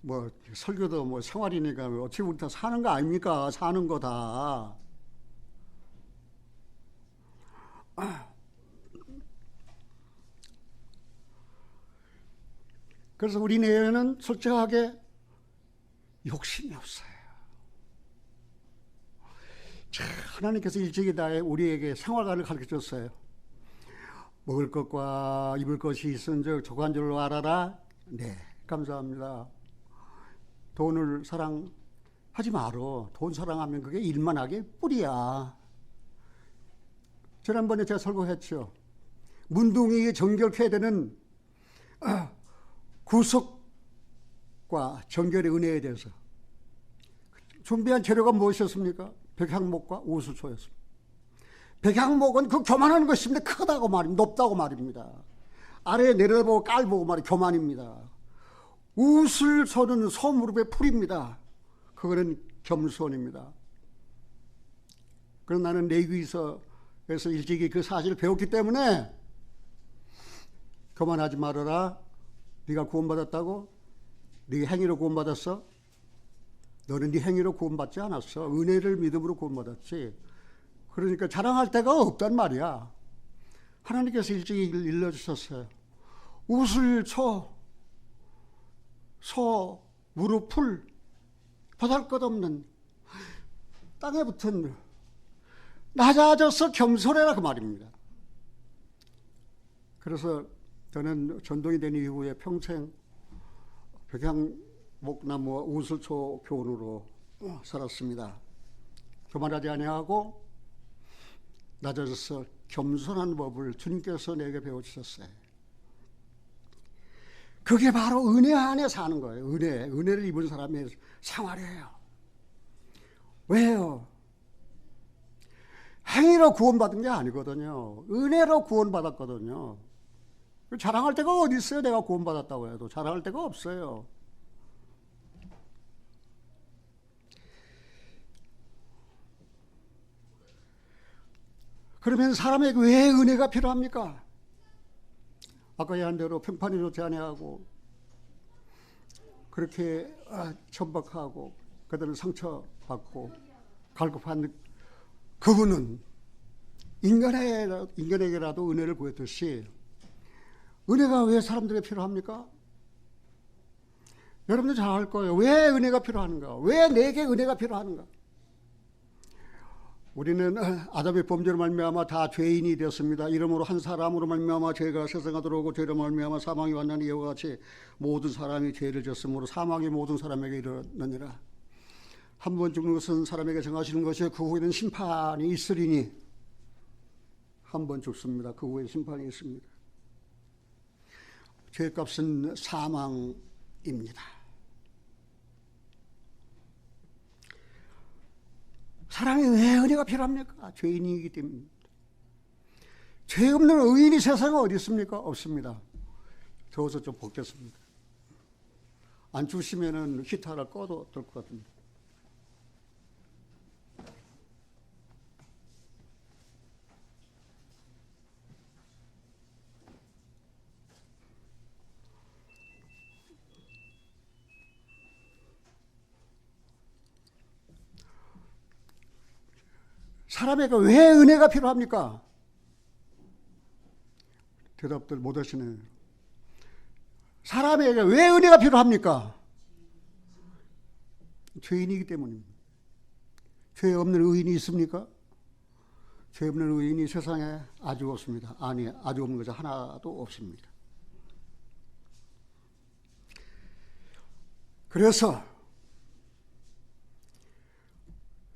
뭐 설교도 뭐 생활이니까 어차피 우리 다 사는 거 아닙니까? 사는 거 다. 그래서 우리 내에는 솔직하게 욕심이 없어요. 하나님께서 일찍이 다 우리에게 생활관을 가르쳐줬어요. 먹을 것과 입을 것이 있은즉 족한 줄로 알아라. 네, 감사합니다. 돈을 사랑하지 말어. 돈 사랑하면 그게 일만하게 뿌리야. 지난번에 제가 설교했죠. 문둥이에 정결케 되는 구속과 정결의 은혜에 대해서. 준비한 재료가 무엇이었습니까? 백향목과 우수초였습니다. 백향목은 그 교만한 것입니다. 크다고 말입니다. 높다고 말입니다. 아래에 내려다보고 깔보고 말이 교만입니다. 우슬초는 소무릎의 풀입니다. 그거는 겸손입니다. 그럼 나는 레위기서에서 일찍이 그 사실을 배웠기 때문에 교만하지 말아라. 네가 구원받았다고? 네 행위로 구원받았어? 너는 네 행위로 구원받지 않았어. 은혜를 믿음으로 구원받았지. 그러니까 자랑할 데가 없단 말이야. 하나님께서 일찍이 일러주셨어요. 우슬초, 소, 무릎, 풀, 보잘것없는 땅에 붙은 낮아져서 겸손해라 그 말입니다. 그래서 저는 전동이 된 이후에 평생 백향목나무와 우슬초 교훈으로 살았습니다. 교만하지 아니하고 낮아져서 겸손한 법을 주님께서 내게 배워주셨어요. 그게 바로 은혜 안에 사는 거예요. 은혜를 입은 사람의 생활이에요. 왜요? 행위로 구원받은 게 아니거든요. 은혜로 구원받았거든요. 자랑할 데가 어디 있어요? 내가 구원받았다고 해도 자랑할 데가 없어요. 그러면 사람에게 왜 은혜가 필요합니까? 아까 얘기한 대로 평판이 좋지 아니하고 그렇게 천박하고 그다음에 상처받고 갈급한 그분은 인간에게라도 은혜를 구했듯이 은혜가 왜 사람들에게 필요합니까? 여러분들 잘 알 거예요. 왜 은혜가 필요한가? 왜 내게 은혜가 필요한가? 우리는 아담의 범죄로 말미암아 다 죄인이 되었습니다. 이러므로 한 사람으로 말미암아 죄가 세상에 들어오고 죄로 말미암아 사망이 왔나니 이와 같이 모든 사람이 죄를 졌으므로 사망이 모든 사람에게 이르느니라. 한 번 죽는 것은 사람에게 정하시는 것이요 그 후에는 심판이 있으리니 한 번 죽습니다. 그 후에 심판이 있습니다. 죄값은 사망입니다. 사람이 왜 은혜가 필요합니까? 죄인이기 때문입니다. 죄 없는 의인이 세상에 어디 있습니까? 없습니다. 더워서 좀 벗겠습니다. 안 추우시면은 히터 하나 꺼도 될 것 같습니다. 사람에게 왜 은혜가 필요합니까? 대답들 못 하시네요. 사람에게 왜 은혜가 필요합니까? 죄인이기 때문입니다. 죄 없는 의인이 있습니까? 죄 없는 의인이 세상에 아주 없습니다. 아니, 아주 없는 것이 하나도 없습니다. 그래서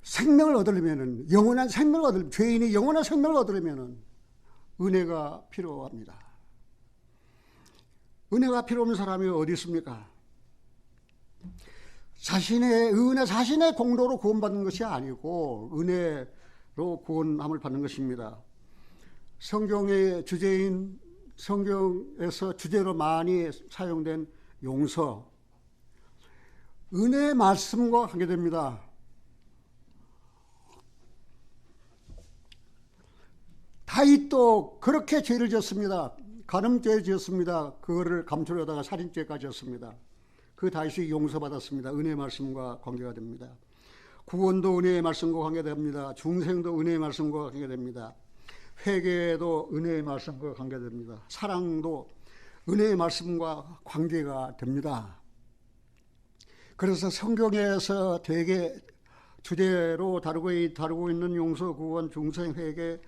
생명을 얻으려면, 영원한 생명을 얻으려면, 죄인이 영원한 생명을 얻으려면 은혜가 필요합니다. 은혜가 필요 없는 사람이 어디 있습니까? 자신의 은혜, 자신의 공로로 구원받는 것이 아니고 은혜로 구원함을 받는 것입니다. 성경의 주제인, 성경에서 주제로 많이 사용된 용서, 은혜의 말씀과 관계됩니다. 다윗도 그렇게 죄를 지었습니다. 간음죄 지었습니다. 그거를 감추려다가 살인죄까지 였습니다. 그 다윗이 용서받았습니다. 은혜의 말씀과 관계가 됩니다. 구원도 은혜의 말씀과 관계됩니다. 중생도 은혜의 말씀과 관계됩니다. 회개도 은혜의 말씀과 관계됩니다. 사랑도 은혜의 말씀과 관계가 됩니다. 그래서 성경에서 되게 주제로 다루고 있는 용서, 구원, 중생, 회개,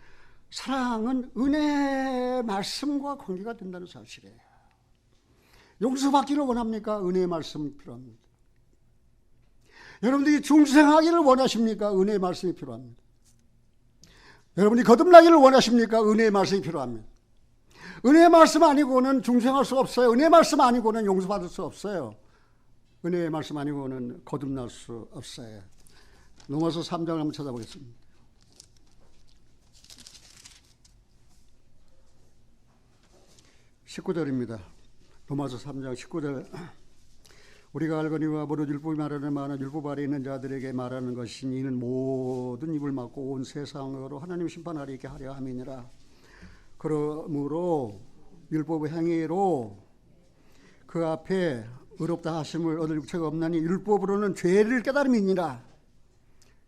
사랑은 은혜의 말씀과 관계가 된다는 사실이에요. 용서받기를 원합니까? 은혜의 말씀이 필요합니다. 여러분들이 중생하기를 원하십니까? 은혜의 말씀이 필요합니다. 여러분이 거듭나기를 원하십니까? 은혜의 말씀이 필요합니다. 은혜의 말씀 아니고는 중생할 수 없어요. 은혜의 말씀 아니고는 용서받을 수 없어요. 은혜의 말씀 아니고는 거듭날 수 없어요. 로마서 3장을 한번 찾아보겠습니다. (19절입니다) 로마서 3장 19절. 우리가 알거니와 무릇 율법이 말하는 많은 율법 아래 있는 자들에게 말하는 것이니 이는 모든 입을 막고 온 세상으로 하나님 심판하리 있게 하려 함이니라. 그러므로 율법의 행위로 그 앞에 의롭다 하심을 얻을 육체가 없나니 율법으로는 죄를 깨달음이니라.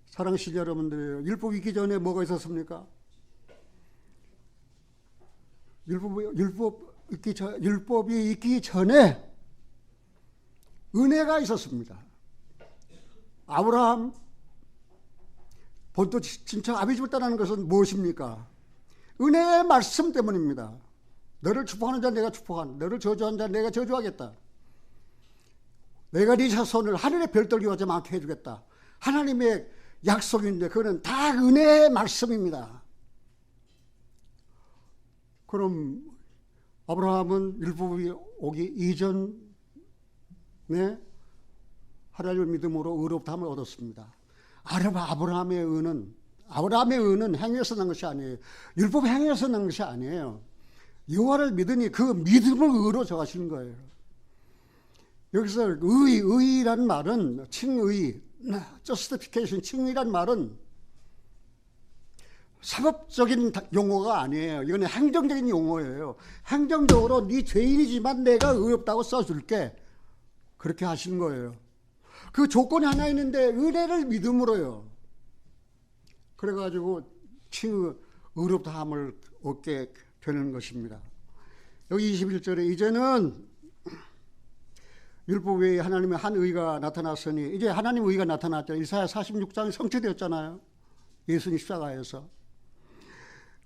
사랑하시는 여러분들, 율법이 있기 전에 뭐가 있었습니까? 율법이 있기 전에 은혜가 있었습니다. 아브라함 본토 친척 아비집을 떠나는 것은 무엇입니까? 은혜의 말씀 때문입니다. 너를 축복하는 자 내가 축복하는, 너를 저주하는 자 내가 저주하겠다. 내가 네 자손을 하늘의 별들과 좀 많게 해주겠다. 하나님의 약속인데 그거는 다 은혜의 말씀입니다. 그럼 아브라함은 율법이 오기 이전에 하나님을 믿음으로 의롭다함을 얻었습니다. 아브라함의 의는 행위에서 난 것이 아니에요. 율법 행위에서 난 것이 아니에요. 여호와를 믿으니 그 믿음을 의로 정하시는 거예요. 여기서 의라는 말은 칭의, justification, 칭의란 말은 사법적인 용어가 아니에요. 이건 행정적인 용어예요. 행정적으로 네 죄인이지만 내가 의롭다고 써줄게. 그렇게 하시는 거예요. 그 조건이 하나 있는데 은혜를 믿음으로요. 그래가지고 의롭다함을 얻게 되는 것입니다. 여기 21절에 이제는 율법 외에 하나님의 한 의가 나타났으니, 이제 하나님의 의가 나타났죠. 이사야 46장이 성취되었잖아요. 예수님 십자가에서.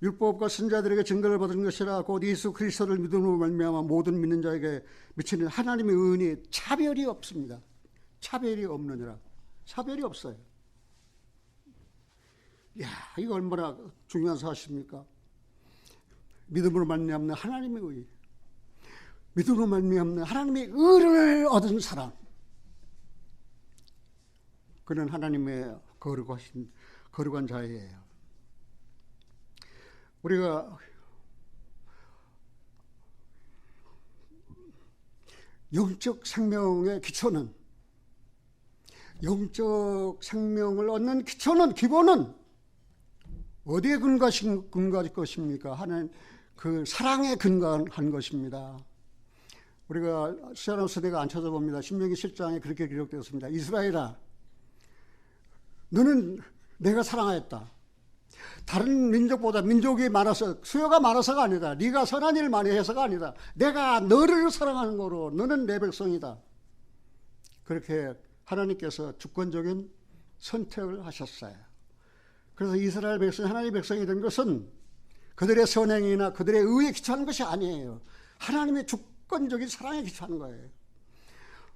율법과 선자들에게 증거를 받은 것이라 곧 예수 그리스도를 믿음으로 말미암아 모든 믿는 자에게 미치는 하나님의 은이 차별이 없습니다. 차별이 없느니라. 차별이 없어요. 이야, 이거 얼마나 중요한 사실입니까? 믿음으로 말미암는 하나님의 의, 믿음으로 말미암는 하나님의 의를 얻은 사람, 그는 하나님의 거룩한 자예요. 우리가 영적 생명의 기초는, 영적 생명을 얻는 기초는, 기본은 어디에 근거할 것입니까? 하나님 그 사랑에 근거한 것입니다. 우리가 시아람 세대가 안 찾아봅니다. 신명기 7장에 그렇게 기록되었습니다. 이스라엘아, 너는 내가 사랑하였다. 다른 민족보다 민족이 많아서, 수요가 많아서가 아니다. 네가 선한 일을 많이 해서가 아니다. 내가 너를 사랑하는 거로 너는 내 백성이다. 그렇게 하나님께서 주권적인 선택을 하셨어요. 그래서 이스라엘 백성이 하나님의 백성이 된 것은 그들의 선행이나 그들의 의에 기초하는 것이 아니에요. 하나님의 주권적인 사랑에 기초하는 거예요.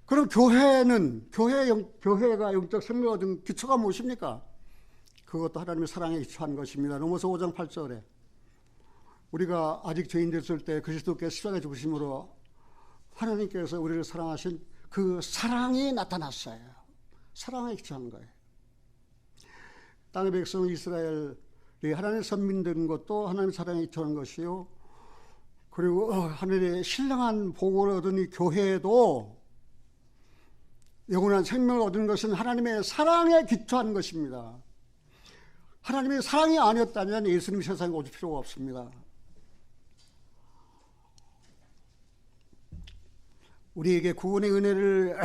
그럼 교회가 영적 생명을 얻은 기초가 무엇입니까? 그것도 하나님의 사랑에 기초한 것입니다. 로마서 5장 8절에 우리가 아직 죄인 됐을 때 그리스도께서 십자가에 죽으심으로 하나님께서 우리를 사랑하신 그 사랑이 나타났어요. 사랑에 기초한 거예요. 땅의 백성 이스라엘이 하나님의 선민된 것도 하나님의 사랑에 기초한 것이요. 그리고 하늘의 신령한 복을 얻은 이 교회도 영원한 생명을 얻은 것은 하나님의 사랑에 기초한 것입니다. 하나님의 사랑이 아니었다면 예수님 세상에 오실 필요가 없습니다. 우리에게 구원의 은혜를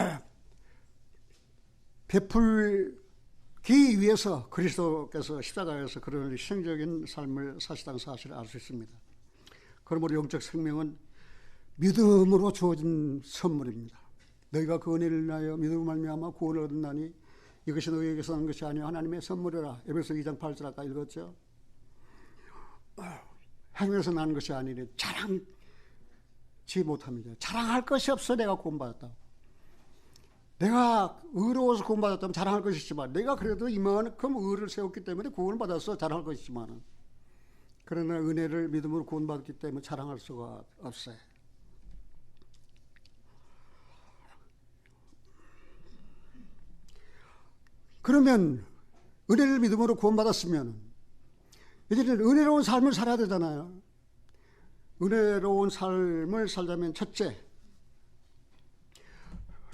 베풀기 위해서 그리스도께서 십자가에서 그런 희생적인 삶을 사시다는 사실을 알 수 있습니다. 그러므로 영적 생명은 믿음으로 주어진 선물입니다. 너희가 그 은혜를 인하여 믿음으로 말미암아 구원을 얻었나니 이것이 너희에게서 난 것이 아니요 하나님의 선물이라. 에베소 2장 8절 아까 읽었죠. 행위에서 난 것이 아니니 자랑치 못합니다. 자랑할 것이 없어. 내가 구원받았다. 내가 의로워서 구원받았다면 자랑할 것이 있지만, 내가 그래도 이만큼 의를 세웠기 때문에 구원을 받았어. 자랑할 것이 있지만, 그러나 은혜를 믿음으로 구원받았기 때문에 자랑할 수가 없어요. 그러면 은혜를 믿음으로 구원받았으면 이제는 은혜로운 삶을 살아야 되잖아요. 은혜로운 삶을 살려면 첫째,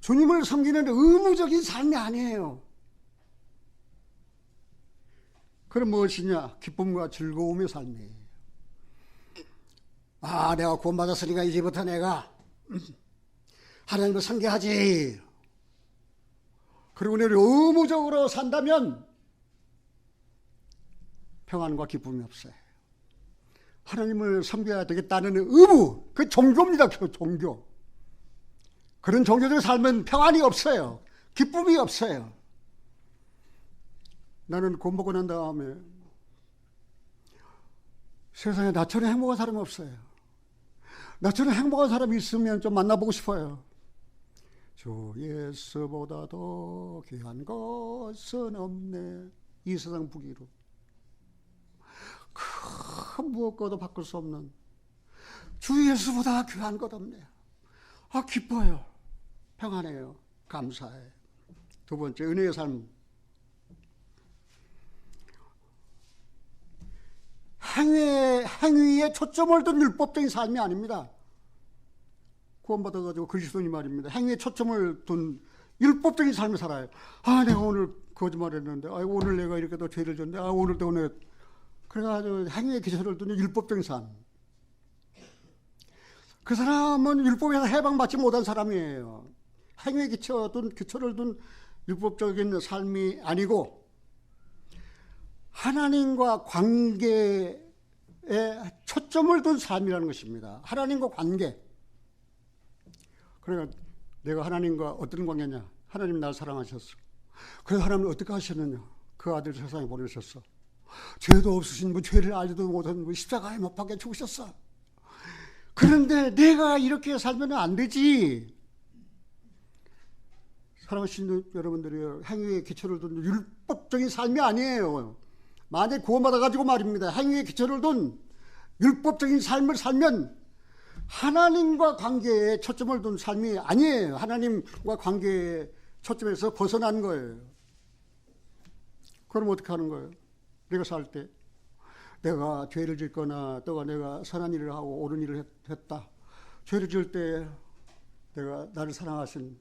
주님을 섬기는 의무적인 삶이 아니에요. 그럼 무엇이냐? 기쁨과 즐거움의 삶이에요. 아, 내가 구원받았으니까 이제부터 내가 하나님을 섬겨야지. 그리고 은혜를 의무적으로 산다면 평안과 기쁨이 없어요. 하나님을 섬겨야 되겠다는 의무, 그 종교입니다. 그 종교. 그런 종교적 삶은 평안이 없어요. 기쁨이 없어요. 나는 구원받고 난 다음에 세상에 나처럼 행복한 사람이 없어요. 나처럼 행복한 사람이 있으면 좀 만나보고 싶어요. 주 예수보다 더 귀한 것은 없네. 이 세상 부귀로 큰 무엇과도 바꿀 수 없는 주 예수보다 귀한 것 없네요. 아, 기뻐요. 평안해요. 감사해요. 두 번째, 은혜의 삶. 행위에 초점을 둔 율법적인 삶이 아닙니다. 구원받아가지고 그리스도인 말입니다. 행위에 초점을 둔 율법적인 삶을 살아요. 아, 내가 오늘 거짓말했는데, 아, 오늘 내가 이렇게 또 죄를 졌는데, 아, 오늘 또 오늘 그래가지고 행위에 기초를 두는 율법적인 삶. 그 사람은 율법에서 해방받지 못한 사람이에요. 행위에 기초를 둔 율법적인 삶이 아니고 하나님과 관계에 초점을 둔 삶이라는 것입니다. 하나님과 관계. 그러니까 내가 하나님과 어떤 관계냐? 하나님 나를 사랑하셨어. 그래서 하나님은 어떻게 하셨느냐? 그 아들 세상에 보내셨어. 죄도 없으신 분, 죄를 알지도 못하는 분 십자가에 못 박혀 죽으셨어. 그런데 내가 이렇게 살면 안 되지. 사랑하시는 여러분들이 행위에 기초를 둔 율법적인 삶이 아니에요. 만약 구원받아가지고 말입니다. 행위에 기초를 둔 율법적인 삶을 살면 하나님과 관계에 초점을 둔 삶이 아니에요. 하나님과 관계에 초점에서 벗어난 거예요. 그럼 어떻게 하는 거예요? 내가 살 때 내가 죄를 짓거나 또가 내가 선한 일을 하고 옳은 일을 했다. 죄를 지을 때 내가 나를 사랑하신,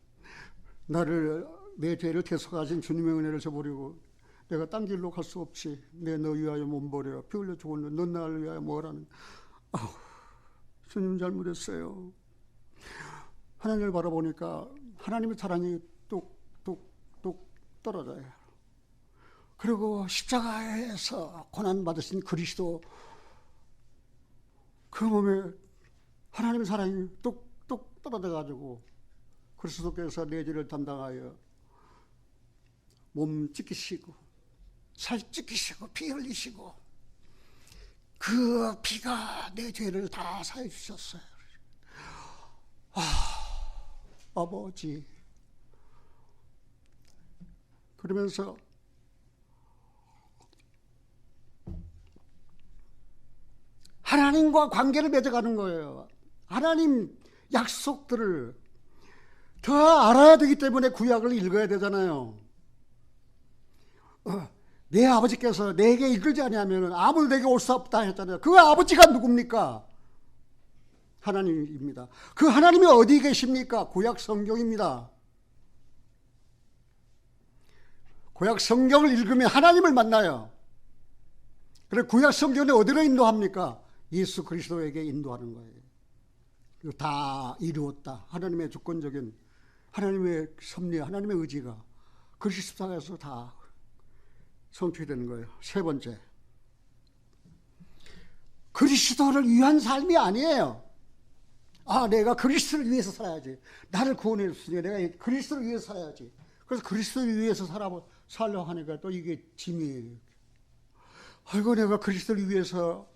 나를 내 죄를 대속하신 주님의 은혜를 저버리고 내가 딴 길로 갈 수 없지. 내 너 위하여 몸버려 피 흘려 죽었는데 넌 나를 위하여 뭐라는. 주님 잘못했어요. 하나님을 바라보니까 하나님의 사랑이 뚝뚝뚝 떨어져요. 그리고 십자가에서 고난받으신 그리스도, 그 몸에 하나님의 사랑이 뚝뚝 떨어져가지고 그리스도께서 내 죄를 담당하여 몸 찢기시고 살 찢기시고 피 흘리시고 그 피가 내 죄를 다 사해 주셨어요. 아버지. 그러면서 하나님과 관계를 맺어가는 거예요. 하나님 약속들을 더 알아야 되기 때문에 구약을 읽어야 되잖아요. 내 아버지께서 내게 이끌지 아니하면 아무도 내게 올 수 없다 했잖아요. 그 아버지가 누굽니까? 하나님입니다. 그 하나님이 어디 계십니까? 구약 성경입니다. 구약 성경을 읽으면 하나님을 만나요. 그래서 구약 성경에 어디로 인도합니까? 예수 그리스도에게 인도하는 거예요. 다 이루었다. 하나님의 주권적인, 하나님의 섭리, 하나님의 의지가 그리스도에서 다 성취되는 거예요. 세 번째, 그리스도를 위한 삶이 아니에요. 아, 내가 그리스도를 위해서 살아야지. 나를 구원해 줬으니 내가 그리스도를 위해서 살아야지. 그래서 그리스도를 위해서 살려고 하니까 또 이게 짐이에요. 아이고, 내가 그리스도를 위해서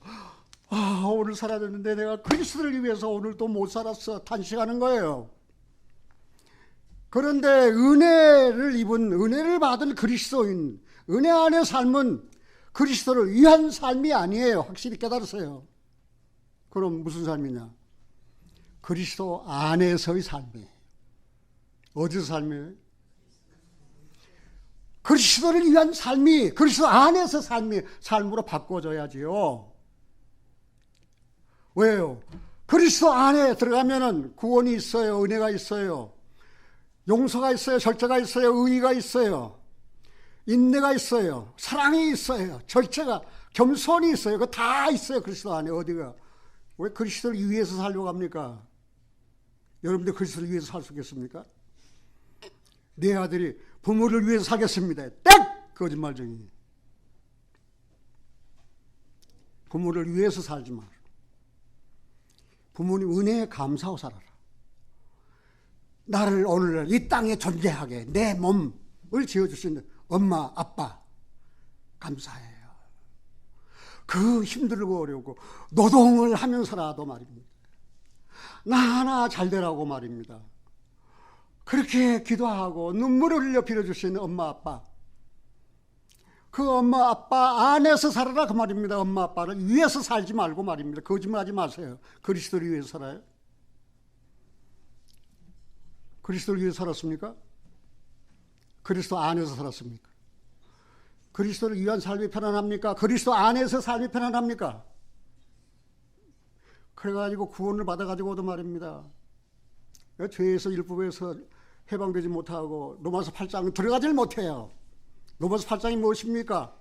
오늘 살아야 되는데 내가 그리스도를 위해서 오늘 또 못 살았어. 탄식하는 거예요. 그런데 은혜를 받은 그리스도인, 은혜 안의 삶은 그리스도를 위한 삶이 아니에요. 확실히 깨달으세요. 그럼 무슨 삶이냐? 그리스도 안에서의 삶이에요. 어디서 삶이에요? 그리스도를 위한 삶이, 그리스도 안에서 삶으로 바꿔줘야지요. 왜요? 그리스도 안에 들어가면은 구원이 있어요. 은혜가 있어요. 용서가 있어요. 절제가 있어요. 의의가 있어요. 인내가 있어요. 사랑이 있어요. 절제가, 겸손이 있어요. 그거 다 있어요. 그리스도 안에. 어디가? 왜 그리스도를 위해서 살려고 합니까? 여러분들 그리스도를 위해서 살 수 있겠습니까? 내 아들이 부모를 위해서 살겠습니다. 땡! 거짓말쟁이. 부모를 위해서 살지 마라. 부모님 은혜에 감사하고 살아라. 나를 오늘날 이 땅에 존재하게 내 몸을 지어주신 엄마, 아빠 감사해요. 그 힘들고 어려우고 노동을 하면서라도 말입니다. 나 하나 잘 되라고 말입니다. 그렇게 기도하고 눈물을 흘려 빌어주시는 엄마, 아빠. 그 엄마, 아빠 안에서 살아라 그 말입니다. 엄마, 아빠를 위해서 살지 말고 말입니다. 거짓말하지 마세요. 그리스도를 위해서 살아요? 그리스도를 위해서 살았습니까? 그리스도 안에서 살았습니까? 그리스도를 위한 삶이 편안합니까? 그리스도 안에서 삶이 편안합니까? 그래가지고 구원을 받아가지고도 말입니다. 죄에서 율법에서 해방되지 못하고 로마서 8장 들어가질 못해요. 로마서 8장이 무엇입니까?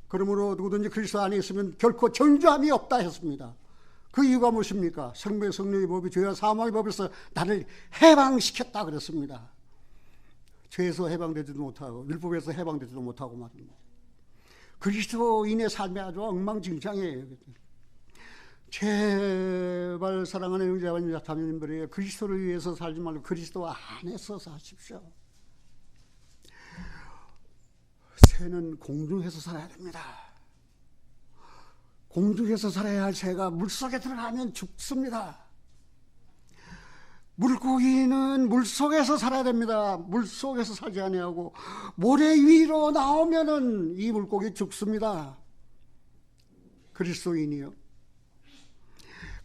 그러므로 누구든지 그리스도 안에 있으면 결코 정죄함이 없다 했습니다. 그 이유가 무엇입니까? 생명의 성령의 법이 죄와 사망의 법에서 나를 해방시켰다 그랬습니다. 죄에서 해방되지도 못하고 율법에서 해방되지도 못하고 말입니다. 그리스도인의 삶이 아주 엉망진창이에요. 제발 사랑하는 형제와 자매님들에게 그리스도를 위해서 살지 말고 그리스도 안에서 사십시오. 새는 공중에서 살아야 됩니다. 공중에서 살아야 할 새가 물속에 들어가면 죽습니다. 물고기는 물속에서 살아야 됩니다. 물속에서 살지 아니하고 모래 위로 나오면은 이 물고기 죽습니다. 그리스도인이요.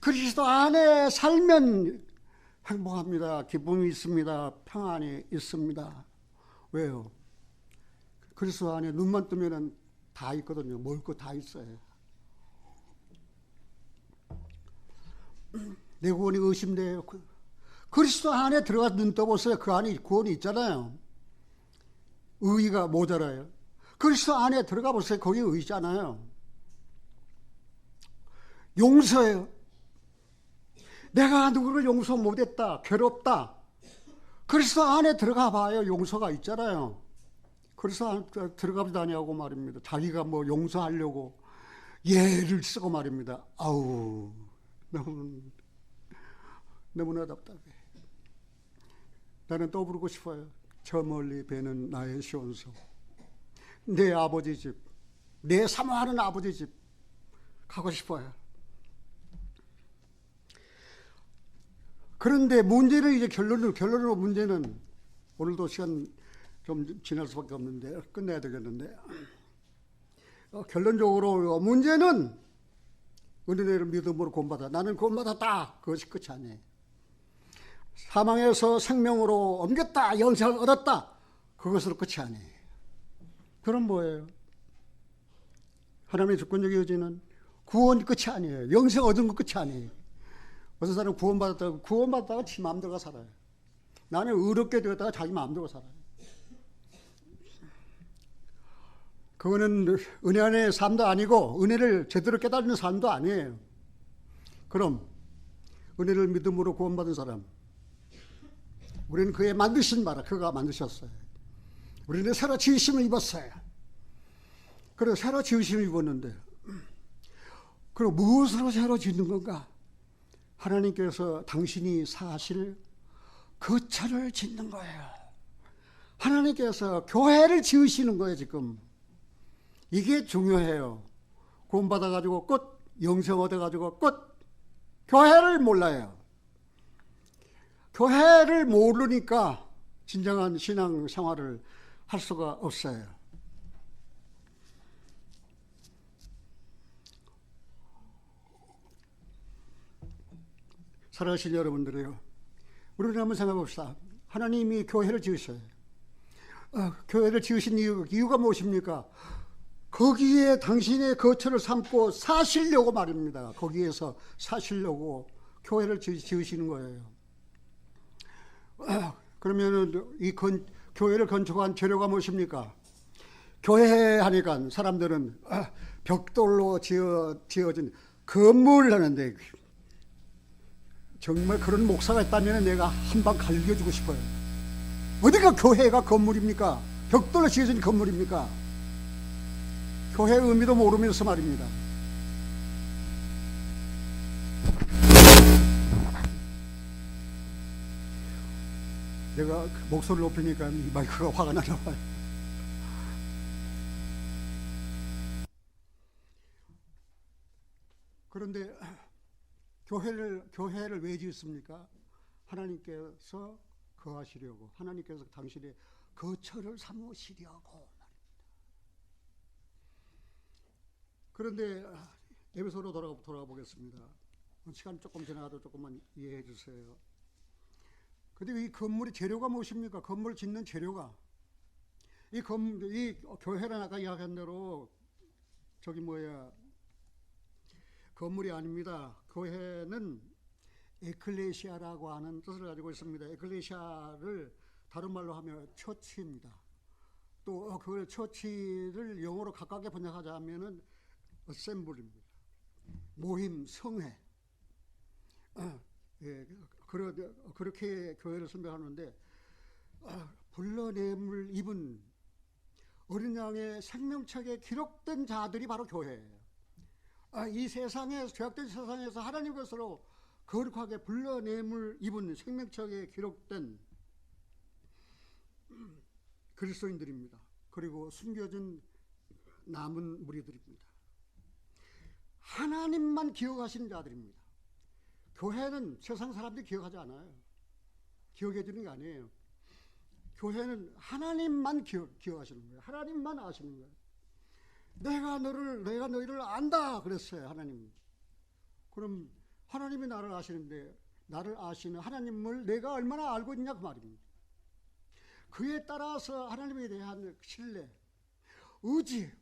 그리스도 안에 살면 행복합니다. 기쁨이 있습니다. 평안이 있습니다. 왜요? 그리스도 안에 눈만 뜨면은 다 있거든요. 먹을 거 다 있어요. 내 구원이 의심돼요. 그리스도 안에 들어가 눈 떠보세요. 그 안에 구원이 있잖아요. 의의가 모자라요. 그리스도 안에 들어가 보세요. 거기 의의 있잖아요. 용서예요. 내가 누구를 용서 못했다, 괴롭다. 그리스도 안에 들어가 봐요. 용서가 있잖아요. 그리스도 안에 들어가지도 아니하고 말입니다. 자기가 뭐 용서하려고 예를 쓰고 말입니다. 아우, 너무나 답답해. 나는 또 부르고 싶어요. 저 멀리 배는 나의 시온성. 내 아버지 집, 내 사모하는 아버지 집 가고 싶어요. 그런데 문제는 이제 결론으로 문제는 오늘도 시간 좀 지날 수밖에 없는데 끝내야 되겠는데 결론적으로 문제는 은혜를 믿음으로 구원받아. 나는 구원받았다. 그것이 끝이 아니에요. 사망에서 생명으로 옮겼다. 영생을 얻었다. 그것으로 끝이 아니에요. 그럼 뭐예요? 하나님의 주권적인 여지는 구원이 끝이 아니에요. 영생 얻은 것 끝이 아니에요. 어떤 사람은 구원받았다가 지 마음대로 살아요. 나는 의롭게 되었다가 자기 마음대로 살아요. 그거는 은혜 안의 삶도 아니고 은혜를 제대로 깨닫는 삶도 아니에요. 그럼 은혜를 믿음으로 구원받은 사람, 우리는 그의 만드신 바라 그가 만드셨어요. 우리는 새로 지으심을 입었어요. 그래서 새로 지으심을 입었는데 그럼 무엇으로 새로 짓는 건가? 하나님께서 당신이 사실 거처를 짓는 거예요. 하나님께서 교회를 지으시는 거예요. 지금 이게 중요해요. 구원받아가지고 끝, 영생 얻어가지고 끝. 교회를 몰라요. 교회를 모르니까 진정한 신앙 생활을 할 수가 없어요. 살아가신 여러분들이요, 우리는 한번 생각해 봅시다. 하나님이 교회를 지으셔요. 교회를 지으신 이유가 무엇입니까? 거기에 당신의 거처를 삼고 사시려고 말입니다. 거기에서 사시려고 교회를 지으시는 거예요. 그러면은 교회를 건축한 재료가 무엇입니까? 교회 하니까 사람들은 벽돌로 지어진 건물을 하는데, 정말 그런 목사가 있다면 내가 한 방 갈겨주고 싶어요. 어디가 교회가 건물입니까? 벽돌로 지어진 건물입니까? 교회의 의미도 모르면서 말입니다. 내가 목소리를 높이니까 이 마이크가 화가 나나 봐요. 그런데 교회를 왜 지었습니까? 하나님께서 거하시려고, 하나님께서 당신의 거처를 삼으시려고 말입니다. 그런데 에베소로 돌아가 보겠습니다. 시간 조금 지나가도 조금만 이해해 주세요. 근데 이 건물의 재료가 무엇입니까? 건물 짓는 재료가, 이 교회는 아까 이야기한 대로 건물이 아닙니다. 교회는 에클레시아라고 하는 뜻을 가지고 있습니다. 에클레시아를 다른 말로 하면 처치입니다. 또 그 처치를 영어로 가깝게 번역하자면은 어셈블입니다. 모임, 성회. 그렇게 교회를 설명하는데, 불러냄을 입은 어린 양의 생명책에 기록된 자들이 바로 교회예요. 이 죄악된 세상에서 하나님 것으로 거룩하게 불러냄을 입은 생명책에 기록된 그리스도인들입니다. 그리고 숨겨진 남은 무리들입니다. 하나님만 기억하시는 자들입니다. 교회는 세상 사람들이 기억하지 않아요. 기억해 주는 게 아니에요. 교회는 하나님만 기억하시는 거예요. 하나님만 아시는 거예요. 내가 너희를 안다 그랬어요, 하나님. 그럼 하나님이 나를 아시는데, 나를 아시는 하나님을 내가 얼마나 알고 있냐 그 말입니다. 그에 따라서 하나님에 대한 신뢰, 의지,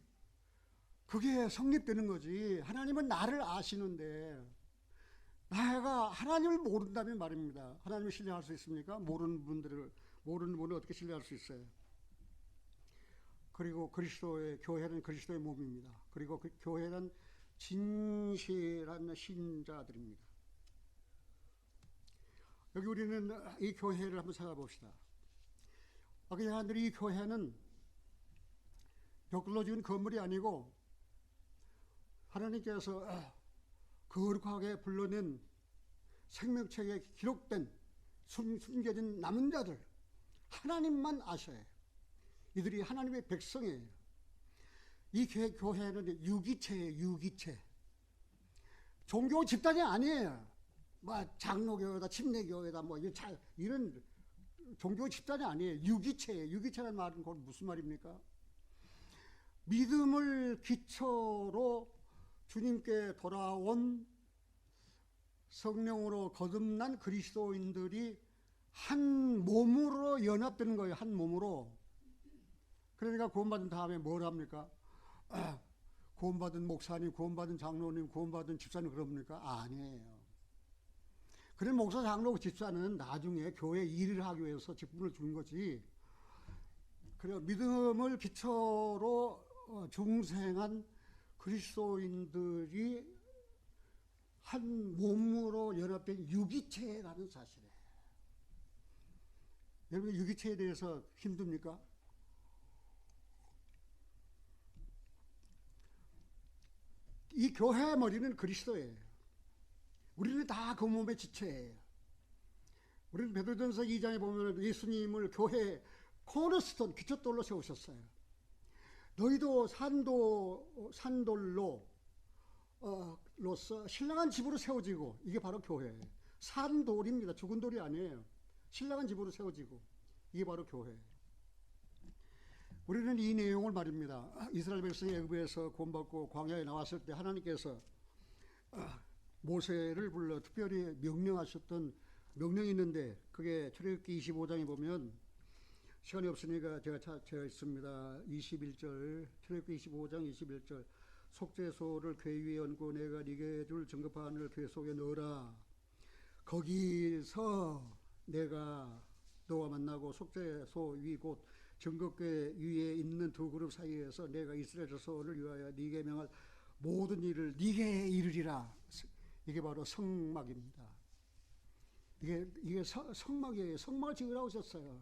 그게 성립되는 거지. 하나님은 나를 아시는데 내가 하나님을 모른다면 말입니다. 하나님을 신뢰할 수 있습니까? 모르는 분을 어떻게 신뢰할 수 있어요? 그리고 교회는 그리스도의 몸입니다. 그리고 그 교회는 진실한 신자들입니다. 여기 우리는 이 교회를 한번 찾아봅시다. 아까 여러분들이 이 교회는 벽돌로 지은 건물이 아니고 하나님께서 거룩하게 불러낸 생명책에 기록된 숨겨진 남은 자들, 하나님만 아셔야 해요. 이들이 하나님의 백성이에요. 이 교회는 유기체예요. 유기체. 종교 집단이 아니에요. 장로교회다, 침례교회다, 이런 종교 집단이 아니에요. 유기체예요. 유기체라는 말은 무슨 말입니까? 믿음을 기초로 주님께 돌아온 성령으로 거듭난 그리스도인들이 한 몸으로 연합되는 거예요. 한 몸으로. 그러니까 구원받은 다음에 뭘 합니까? 구원받은 목사님, 구원받은 장로님, 구원받은 집사님 그럽니까? 아니에요. 그런 목사, 장로, 집사는 나중에 교회 일을 하기 위해서 직분을 주는 거지. 그래 믿음을 기초로 중생한 그리스도인들이 한 몸으로 연합된 유기체라는 사실이에요. 여러분 유기체에 대해서 힘듭니까? 이 교회의 머리는 그리스도예요. 우리는 다 그 몸의 지체예요. 우리는 베드로전서 2장에 보면 예수님을 교회 코너스톤 기초돌로 세우셨어요. 너희도 산돌로서 신령한 집으로 세워지고, 이게 바로 교회예요. 산돌입니다. 죽은 돌이 아니에요. 신령한 집으로 세워지고, 이게 바로 교회예요. 우리는 이 내용을 말입니다. 이스라엘 백성이 애굽에서 구원받고 광야에 나왔을 때 하나님께서 모세를 불러 특별히 명령하셨던 명령이 있는데, 그게 출애굽기 25장에 보면 시간이 없으니까 제가 있습니다. 21절, 출애굽기 25장 21절. 속죄소를 궤 위에 얹고 내가 네게 줄 증거판을 궤 속에 넣어라. 거기서 내가 너와 만나고 속죄소 위 곧 증거궤 위에 있는 두 그룹 사이에서 내가 이스라엘 자손을 위하여 네게 명할 모든 일을 네게 이르리라. 이게 바로 성막입니다. 이게 성막이에요. 성막을 지으라고 하셨어요.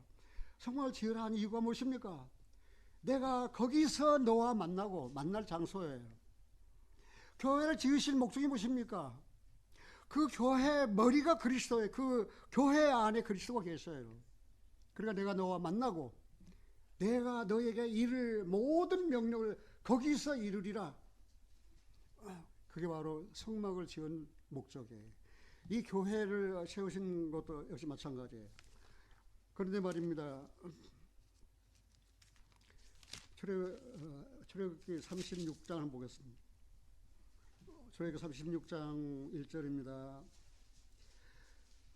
성막을 지으라 하는 이유가 무엇입니까? 내가 거기서 너와 만나고 만날 장소예요. 교회를 지으실 목적이 무엇입니까? 그 교회 머리가 그리스도예요. 그 교회 안에 그리스도가 계셔요. 그러니까 내가 너와 만나고 내가 너에게 이를 모든 명령을 거기서 이루리라. 그게 바로 성막을 지은 목적이에요. 이 교회를 세우신 것도 역시 마찬가지예요. 그런데 말입니다. 출애굽기 36장 한번 보겠습니다. 출애굽기 36장 1절입니다.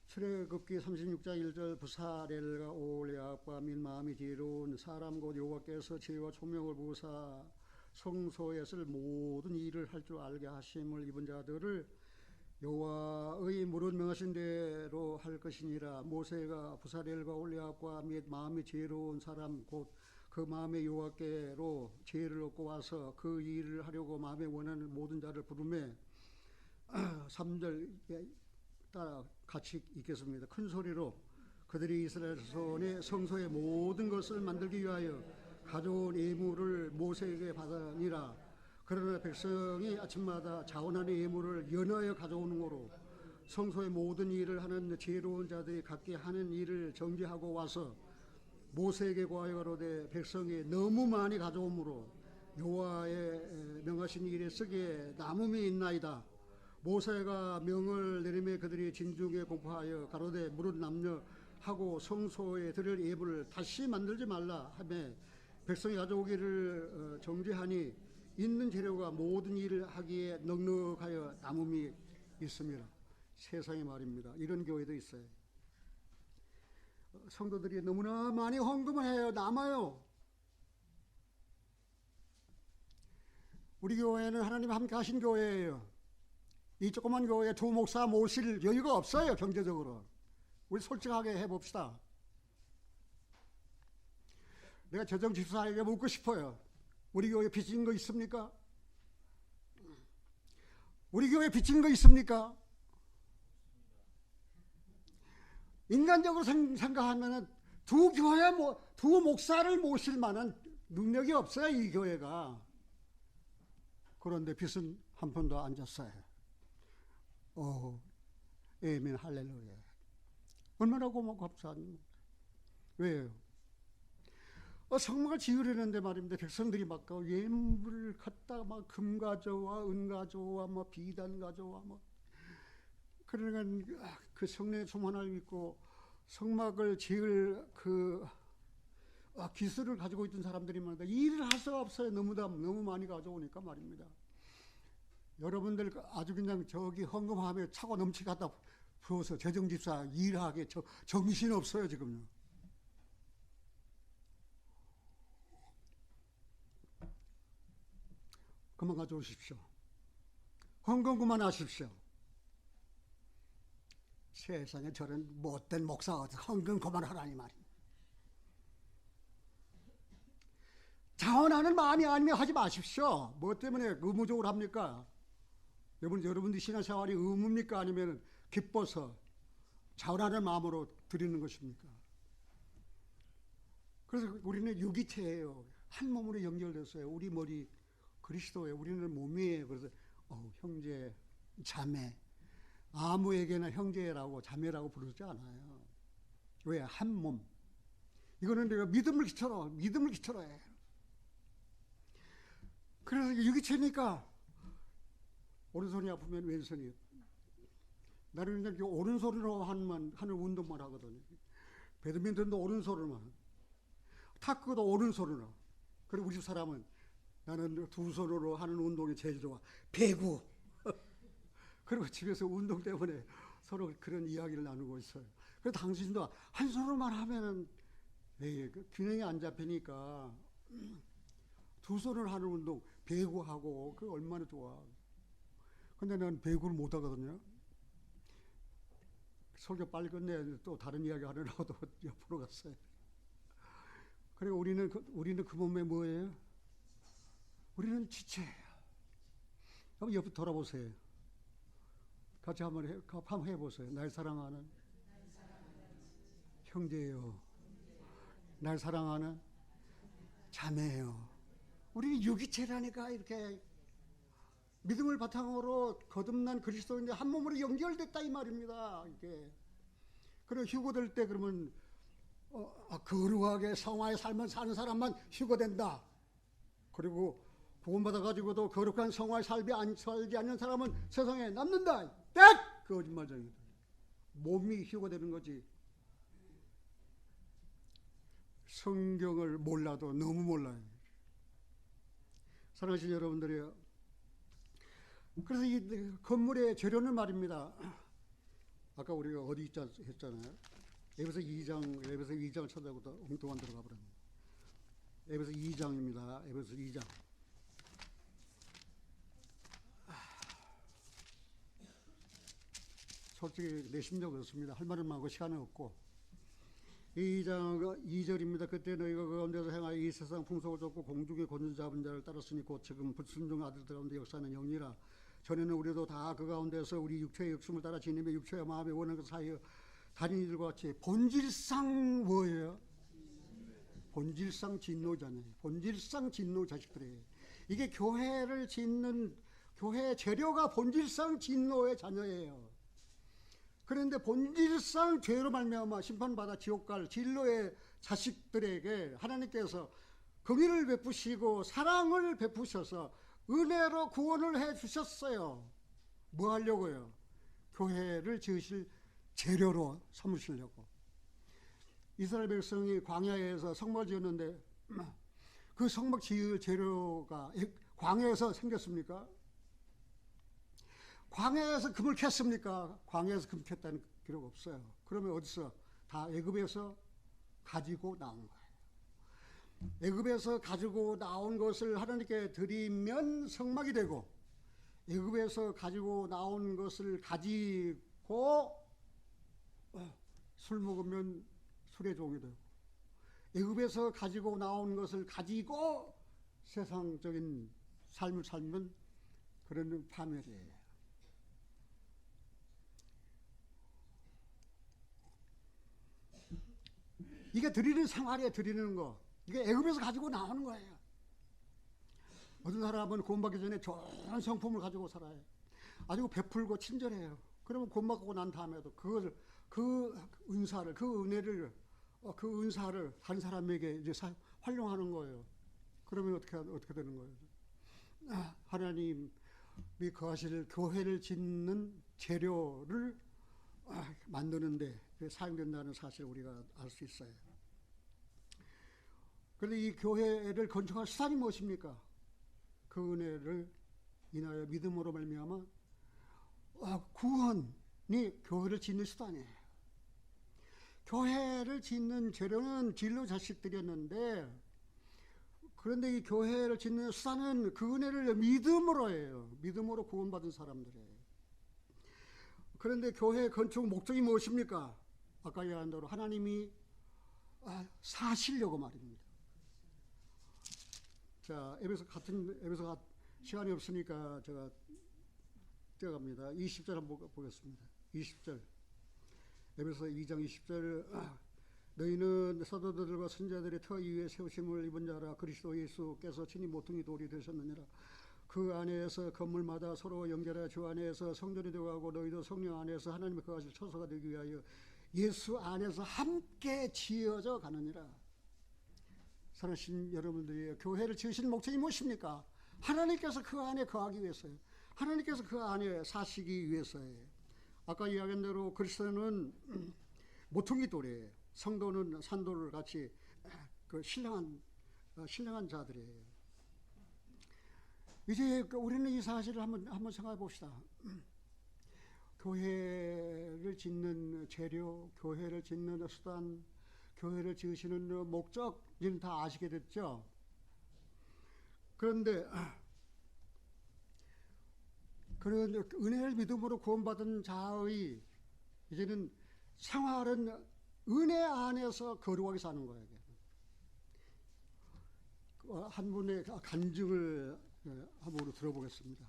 출애굽기 36장 1절 부사렐과 오홀리압과 민 마음이 지혜로운 사람 곧 여호와께서 지혜와 총명을 부으사 성소에 쓸 모든 일을 할 줄 알게 하심을 입은 자들을 여호와의 무릇 명하신 대로 할 것이니라. 모세가 부사렐과 오홀리압과 및 마음이 지혜로운 사람 곧 그 마음에 여호와께로 지혜를 얻고 와서 그 일을 하려고 마음에 원하는 모든 자를 부르매 3절 따라 같이 읽겠습니다. 큰 소리로 그들이 이스라엘 자손의 성소의 모든 것을 만들기 위하여 가져온 예물을 모세에게 받으니라. 그러나 백성이 아침마다 자원하는 예물을 연하여 가져오는 거로 성소의 모든 일을 하는 지혜로운 자들이 각기 하는 일을 정지하고 와서 모세에게 고하여 가로되 백성이 너무 많이 가져오므로 여호와의 명하신 일에 쓰기에 남음이 있나이다. 모세가 명을 내리매 그들이 진중에 공포하여 가로되 무릇 남녀 하고 성소에 드릴 예물을 다시 만들지 말라 하매 백성이 가져오기를 정죄하니 있는 재료가 모든 일을 하기에 넉넉하여 남음이 있습니다. 세상의 말입니다. 이런 교회도 있어요. 성도들이 너무나 많이 헌금을 해요. 남아요. 우리 교회는 하나님 함께 하신 교회예요. 이 조그만 교회에 두 목사 모실 여유가 없어요. 경제적으로. 우리 솔직하게 해봅시다. 내가 재정 집사에게 묻고 싶어요. 우리 교회 빚진 거 있습니까? 우리 교회 빚진 거 있습니까? 인간적으로 생각하면 두 목사를 모실 만한 능력이 없어요. 이 교회가. 그런데 빚은 한 푼도 안 졌어요. 아멘 할렐루야. 얼마나 감사합니다. 왜요? 성막을 지으려는데 말입니다. 백성들이 막 예물을 갖다가 막 금 가져와, 은 가져와, 뭐 비단 가져와, 뭐 그러니까 그 성령의 충만을 믿고 성막을 지을 그 기술을 가지고 있던 사람들이 말입니다. 일을 할 수가 없어요. 너무 많이 가져오니까 말입니다. 여러분들 아주 그냥 저기 헌금하며 차고 넘치 갖다 부어서 재정집사 일하게 정신 없어요 지금요. 그만 가져오십시오. 헌금 그만하십시오. 세상에 저런 못된 목사가 헌금 그만하라니 말입니다. 자원하는 마음이 아니면 하지 마십시오. 뭐 때문에 의무적으로 합니까? 여러분들 신앙생활이 의무입니까? 아니면 기뻐서 자원하는 마음으로 드리는 것입니까? 그래서 우리는 유기체예요. 한 몸으로 연결됐어요. 우리 머리 그리스도예요. 우리는 몸이에요. 그래서 형제, 자매 아무에게나 형제라고 자매라고 부르지 않아요. 왜? 한 몸. 이거는 내가 믿음을 기초로 해. 그래서 유기체니까 오른손이 아프면 왼손이. 나는 그냥 오른손으로 하는 운동만 하거든요. 배드민턴도 오른손으로만. 탁구도 오른손으로. 그리고 우리 집 사람은 나는 두 손으로 하는 운동이 제일 좋아. 배구. 그리고 집에서 운동 때문에 서로 그런 이야기를 나누고 있어요. 그래서 당신도 한 손으로만 하면은 그 균형이 안 잡히니까 두 손을 하는 운동, 배구하고 그 얼마나 좋아. 근데 난 배구를 못 하거든요. 설교 빨리 끝내 또 다른 이야기 하느라고 또 옆으로 갔어요. 그리고 우리는 그 몸에 뭐예요? 우리는 지체예요. 한번 옆에 돌아보세요. 같이 한번 해보세요. 날 사랑하는 형제예요. 날 사랑하는 자매예요. 우리는 유기체라니까. 이렇게 믿음을 바탕으로 거듭난 그리스도인데 한 몸으로 연결됐다 이 말입니다. 이게. 그리고 휴거될 때 그러면 거룩하게 성화의 삶을 사는 사람만 휴거된다. 그리고 구원받아 가지고도 거룩한 성화의 삶이 살지 않는 사람은 세상에 남는다. 딱 거짓말쟁이다. 몸이 휴거되는 거지. 성경을 몰라도 너무 몰라요. 사랑하시는 여러분들이요. 그래서 이 건물의 재료는 말입니다. 아까 우리가 어디 있자 했잖아요. 에베소 2장을 찾아보다 엉뚱한 데로 가버렸네. 에베소 2장입니다. 에베소 2장. 솔직히 내 심정 그렇습니다. 할 말은 많고 시간은 없고. 2장 2절입니다. 그때 너희가 그 가운데서 행하여 이 세상 풍속을 쫓고 공중의 권세 잡은 자를 따랐으니 곧 지금 불순종 아들들 가운데 역사하는 영이라. 전에는 우리도 다 그 가운데서 우리 육체의 욕심을 따라 지니며 육체와 마음에 원하는 것 사이에 다른 이들과 같이 본질상 뭐예요? 본질상 진노자네. 본질상 진노 자식들이에요. 이게 교회를 짓는 교회 재료가 본질상 진노의 자녀예요. 그런데 본질상 죄로 말미암아 심판받아 지옥 갈 진노의 자식들에게 하나님께서 긍휼을 베푸시고 사랑을 베푸셔서 은혜로 구원을 해 주셨어요. 뭐 하려고요? 교회를 지으실 재료로 삼으시려고. 이스라엘 백성이 광야에서 성막을 지었는데 그 성막 지을 재료가 광야에서 생겼습니까? 광야에서 금을 캤습니까? 광야에서 금 캤다는 기록 없어요. 그러면 어디서? 다 애굽에서 가지고 나온 거예요. 애굽에서 가지고 나온 것을 하나님께 드리면 성막이 되고, 애굽에서 가지고 나온 것을 가지고 술 먹으면 술의 종이 되고, 애굽에서 가지고 나온 것을 가지고 세상적인 삶을 살면 그런 파멸이에요. 이게 드리는 생활에 드리는 거, 이게 애굽에서 가지고 나오는 거예요. 어떤 사람은 구원받기 전에 좋은 성품을 가지고 살아요. 아주 베풀고 친절해요. 그러면 구원받고 난 다음에도 그것을, 그 은사를, 그 은혜를, 그 은사를 다른 사람에게 이제 활용하는 거예요. 그러면 어떻게 되는 거예요? 하나님이 거하실 교회를 짓는 재료를 만드는데 사용된다는 사실을 우리가 알 수 있어요. 그런데 이 교회를 건축할 수단이 무엇입니까? 그 은혜를 인하여 믿음으로 말미암아 구원이 교회를 짓는 수단이에요. 교회를 짓는 재료는 진로 자식들이었는데, 그런데 이 교회를 짓는 수단은 그 은혜를 믿음으로 해요. 믿음으로 구원받은 사람들이에요. 그런데 교회 건축 목적이 무엇입니까? 아까 얘기한 대로 하나님이 사시려고 말입니다. 자, 에베소 시간이 없으니까 제가 뛰어갑니다. 20절 한번 보겠습니다. 20절. 에베소 2장 20절. 너희는 사도들과 선자들의 터 위에 세우심을 입은 자라. 그리스도 예수께서 친히 모퉁이 돌이 되셨느니라. 그 안에서 건물마다 서로 연결해 주 안에서 성전이 되어가고 너희도 성령 안에서 하나님의 거하실 처소가 되기 위하여 예수 안에서 함께 지어져 가느니라. 사랑하신 여러분들이 교회를 지으신 목적이 무엇입니까? 하나님께서 그 안에 거하기 위해서예요. 하나님께서 그 안에 사시기 위해서예요. 아까 이야기한 대로 그리스도는 모퉁이 돌이에요. 성도는 산돌을 같이 그 신령한 자들이에요. 이제 우리는 이 사실을 한번 생각해 봅시다. 교회를 짓는 재료, 교회를 짓는 수단, 교회를 지으시는 목적은 다 아시게 됐죠. 그런데 그런 은혜를 믿음으로 구원받은 자의 이제는 생활은 은혜 안에서 거룩하게 사는 거예요. 한 분의 간증을 한번 들어보겠습니다.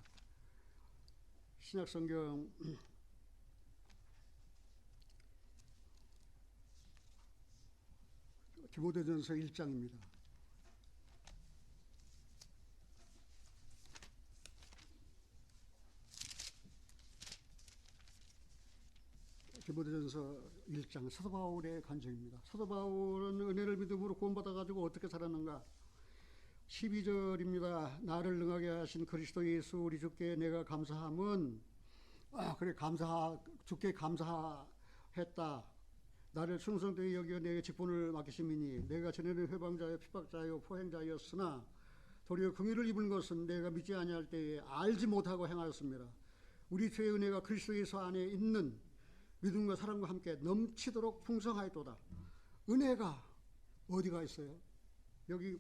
신약성경 디모데전서 1장입니다. 디모데전서 1장 사도 바울의 간증입니다. 사도 바울은 은혜를 믿음으로 구원받아가지고 어떻게 살았는가? 12절입니다. 나를 능하게 하신 그리스도 예수 우리 주께 내가 감사함은 그래 주께 감사했다. 나를 충성되게 여겨 내게 직분을 맡기심이니 내가 전에는 회방자여 핍박자여 포행자였으나 도리어 긍휼을 입은 것은 내가 믿지 아니할 때에 알지 못하고 행하였습니다. 우리 주의 은혜가 그리스도 예수 안에 있는 믿음과 사랑과 함께 넘치도록 풍성하였도다. 은혜가 어디가 있어요? 여기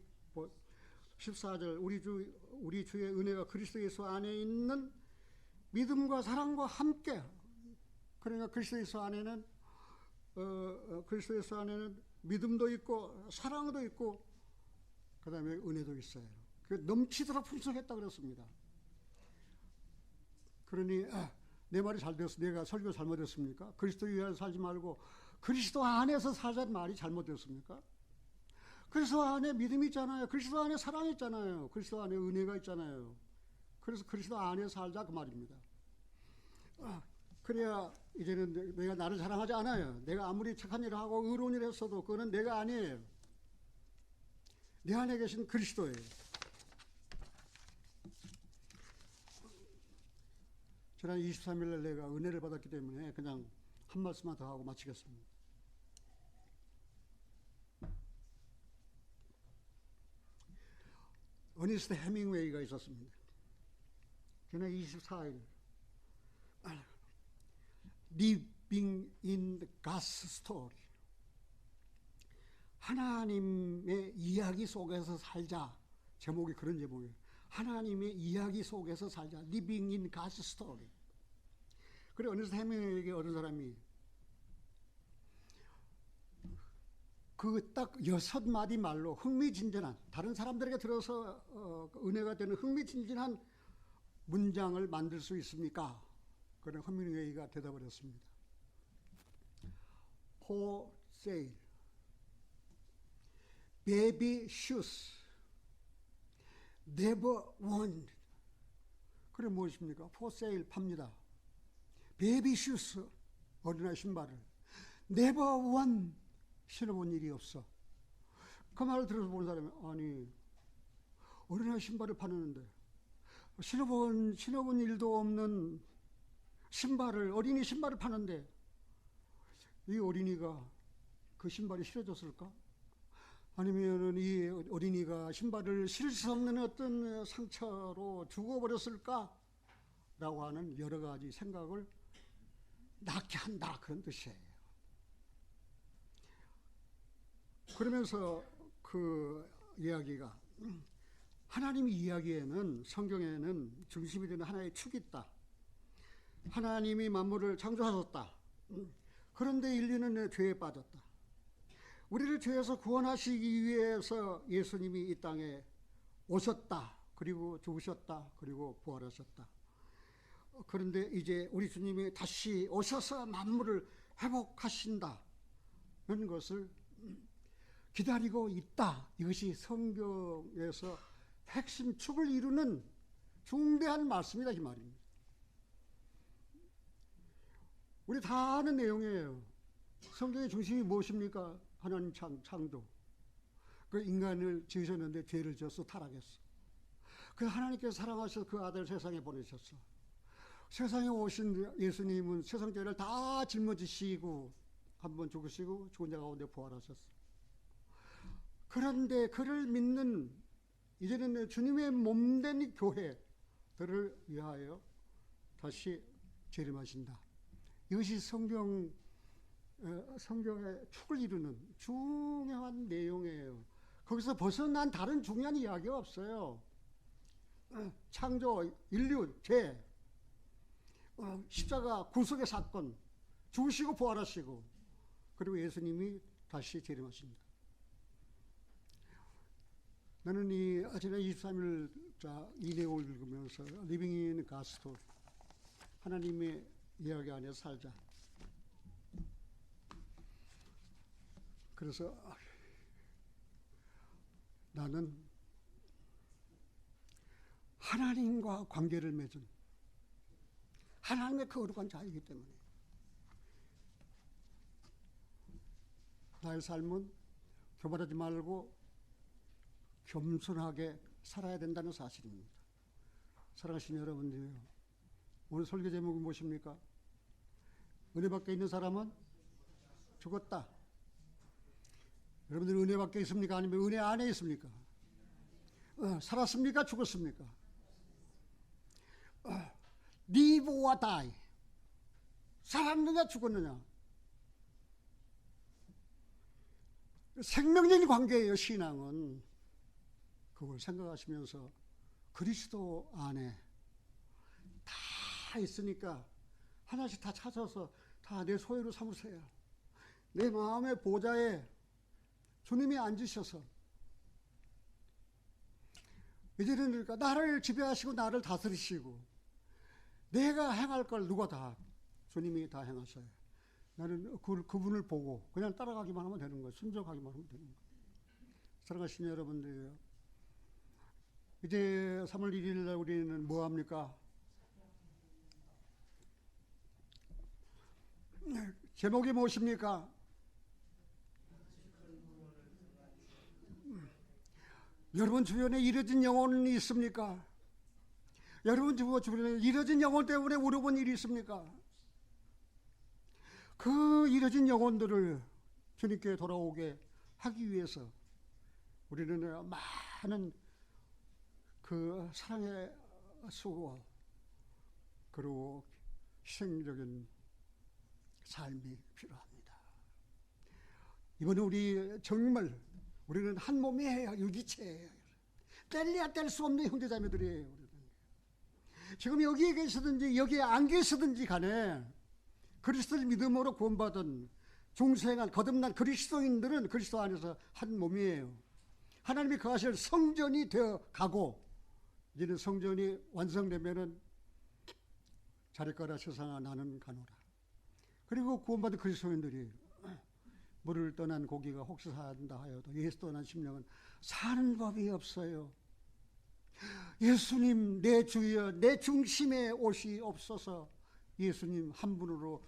14절 우리 주의 은혜가 그리스도 예수 안에 있는 믿음과 사랑과 함께, 그러니까 그리스도 예수 안에는 믿음도 있고 사랑도 있고 그 다음에 은혜도 있어요. 그 넘치도록 풍성했다 그랬습니다. 그러니 내 말이 잘 되었어. 내가 설교 잘못했습니까? 그리스도 위하여 살지 말고 그리스도 안에서 살자는 말이 잘못되었습니까? 그리스도 안에 믿음이 있잖아요. 그리스도 안에 사랑이 있잖아요. 그리스도 안에 은혜가 있잖아요. 그래서 그리스도 안에 살자 그 말입니다. 그래야 이제는 내가 나를 사랑하지 않아요. 내가 아무리 착한 일을 하고 의로운 일을 했어도 그거는 내가 아니에요. 내 안에 계신 그리스도예요. 지난 23일날 내가 은혜를 받았기 때문에 그냥 한 말씀만 더 하고 마치겠습니다. 어니스트 해밍웨이가 있었습니다. 지난 24일 Living in God's Story, 하나님의 이야기 속에서 살자. 제목이 그런 제목이에요. 하나님의 이야기 속에서 살자. Living in God's Story. 그래 어니스트 해밍웨이에게 어느 사람이 그 딱 6마디 말로 흥미진진한, 다른 사람들에게 들어서 은혜가 되는 흥미진진한 문장을 만들 수 있습니까? 그런 허밍웨이가 대답을 했습니다. For sale, baby shoes, never worn. 그래 무엇입니까? For sale 팝니다. baby shoes, 어린아이 신발을 never worn, 신어본 일이 없어. 그 말을 들어서 보는 사람이 아니 어린아이 신발을 파는데 신어본 일도 없는 신발을, 어린이 신발을 파는데 이 어린이가 그 신발이 싫어졌을까? 아니면 이 어린이가 신발을 신을 수 없는 어떤 상처로 죽어버렸을까? 라고 하는 여러 가지 생각을 낳게 한다, 그런 뜻이에요. 그러면서 그 이야기가, 하나님의 이야기에는, 성경에는 중심이 되는 하나의 축이 있다. 하나님이 만물을 창조하셨다. 그런데 인류는 죄에 빠졌다. 우리를 죄에서 구원하시기 위해서 예수님이 이 땅에 오셨다. 그리고 죽으셨다. 그리고 부활하셨다. 그런데 이제 우리 주님이 다시 오셔서 만물을 회복하신다. 이런 것을 기다리고 있다. 이것이 성경에서 핵심 축을 이루는 중대한 말씀이다, 이 말입니다. 우리 다 아는 내용이에요. 성경의 중심이 무엇입니까? 하나님 창조. 그 인간을 지으셨는데 죄를 지어서 타락했어. 그 하나님께서 사랑하셔서 그 아들 세상에 보내셨어. 세상에 오신 예수님은 세상 죄를 다 짊어지시고 한번 죽으시고 죽은 자 가운데 부활하셨어. 그런데 그를 믿는 이제는 주님의 몸된 교회들을 위하여 다시 재림하신다. 이것이 성경의 성경의 축을 이루는 중요한 내용이에요. 거기서 벗어난 다른 중요한 이야기가 없어요. 창조, 인류, 죄, 십자가, 구속의 사건, 죽으시고 부활하시고, 그리고 예수님이 다시 재림하십니다. 나는 지난 23일 이 내용을 읽으면서 리빙 인 가스톨, 하나님의 이야기 안에서 살자. 그래서 나는 하나님과 관계를 맺은 하나님의 거룩한 자이기 때문에 나의 삶은 교만하지 말고 겸손하게 살아야 된다는 사실입니다. 사랑하시는 여러분들이요, 오늘 설교 제목이 무엇입니까? 은혜 밖에 있는 사람은 죽었다. 여러분들 은혜 밖에 있습니까? 아니면 은혜 안에 있습니까? 살았습니까? 죽었습니까? live or die. 살았느냐 죽었느냐. 생명적인 관계예요. 신앙은. 그걸 생각하시면서 그리스도 안에 다 있으니까 하나씩 다 찾아서 다 내 소유로 삼으세요. 내 마음의 보좌에 주님이 앉으셔서 이제는 그러니까 나를 지배하시고 나를 다스리시고 내가 행할 걸 누가 다 주님이 다 행하셔요. 나는 그분을 보고 그냥 따라가기만 하면 되는 거예요. 순종하기만 하면 되는 거예요. 사랑하시는 여러분들이요, 이제 3월 1일 날 우리는 뭐 합니까? 제목이 무엇입니까? 여러분 주변에 이뤄진 영혼이 있습니까? 여러분 주변에 이뤄진 영혼 때문에 울어본 일이 있습니까? 그 이뤄진 영혼들을 주님께 돌아오게 하기 위해서 우리는 많은 그 사랑의 수고 그리고 희생적인 삶이 필요합니다. 이번에 우리는 한 몸이에요. 유기체예요. 뗄래야 뗄 수 없는 형제자매들이에요. 지금 여기에 계시든지 여기에 안 계시든지 간에 그리스도를 믿음으로 구원받은 중생한 거듭난 그리스도인들은 그리스도 안에서 한 몸이에요. 하나님이 거하실 성전이 되어 가고, 이제는 성전이 완성되면은 자리가라 세상아 나는 가노라. 그리고 구원받은 그리스도인들이 물을 떠난 고기가 혹시 산다 하여도 예수 떠난 심령은 사는 법이 없어요. 예수님 내 주여 내 중심에 옷이 없어서 예수님 한 분으로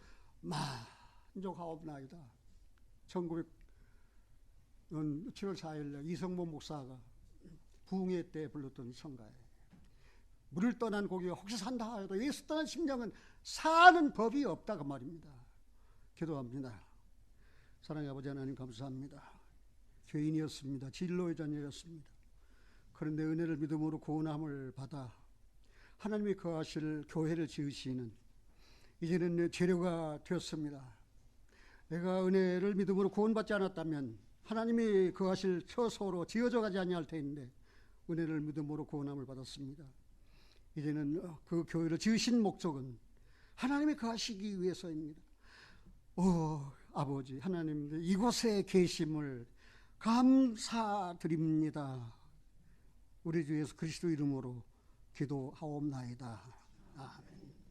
만족하옵나이다. 1900년 7월 4일 날 이성모 목사가 부흥회 때 불렀던 성가예요. 물을 떠난 고기가 혹시 산다 하여도 예수 떠난 심령은 사는 법이 없다, 그 말입니다. 기도합니다. 사랑의 아버지 하나님 감사합니다. 죄인이었습니다. 진로의 자녀였습니다. 그런데 은혜를 믿음으로 구원함을 받아 하나님이 거하실 교회를 지으시는 이제는 재료가 되었습니다. 내가 은혜를 믿음으로 구원받지 않았다면 하나님이 거하실 처소로 지어져 가지 아니할 텐데 은혜를 믿음으로 구원함을 받았습니다. 이제는 그 교회를 지으신 목적은 하나님이 거하시기 위해서입니다. 아버지 하나님, 이곳에 계심을 감사드립니다. 우리 주 예수 그리스도 이름으로 기도하옵나이다. 아멘.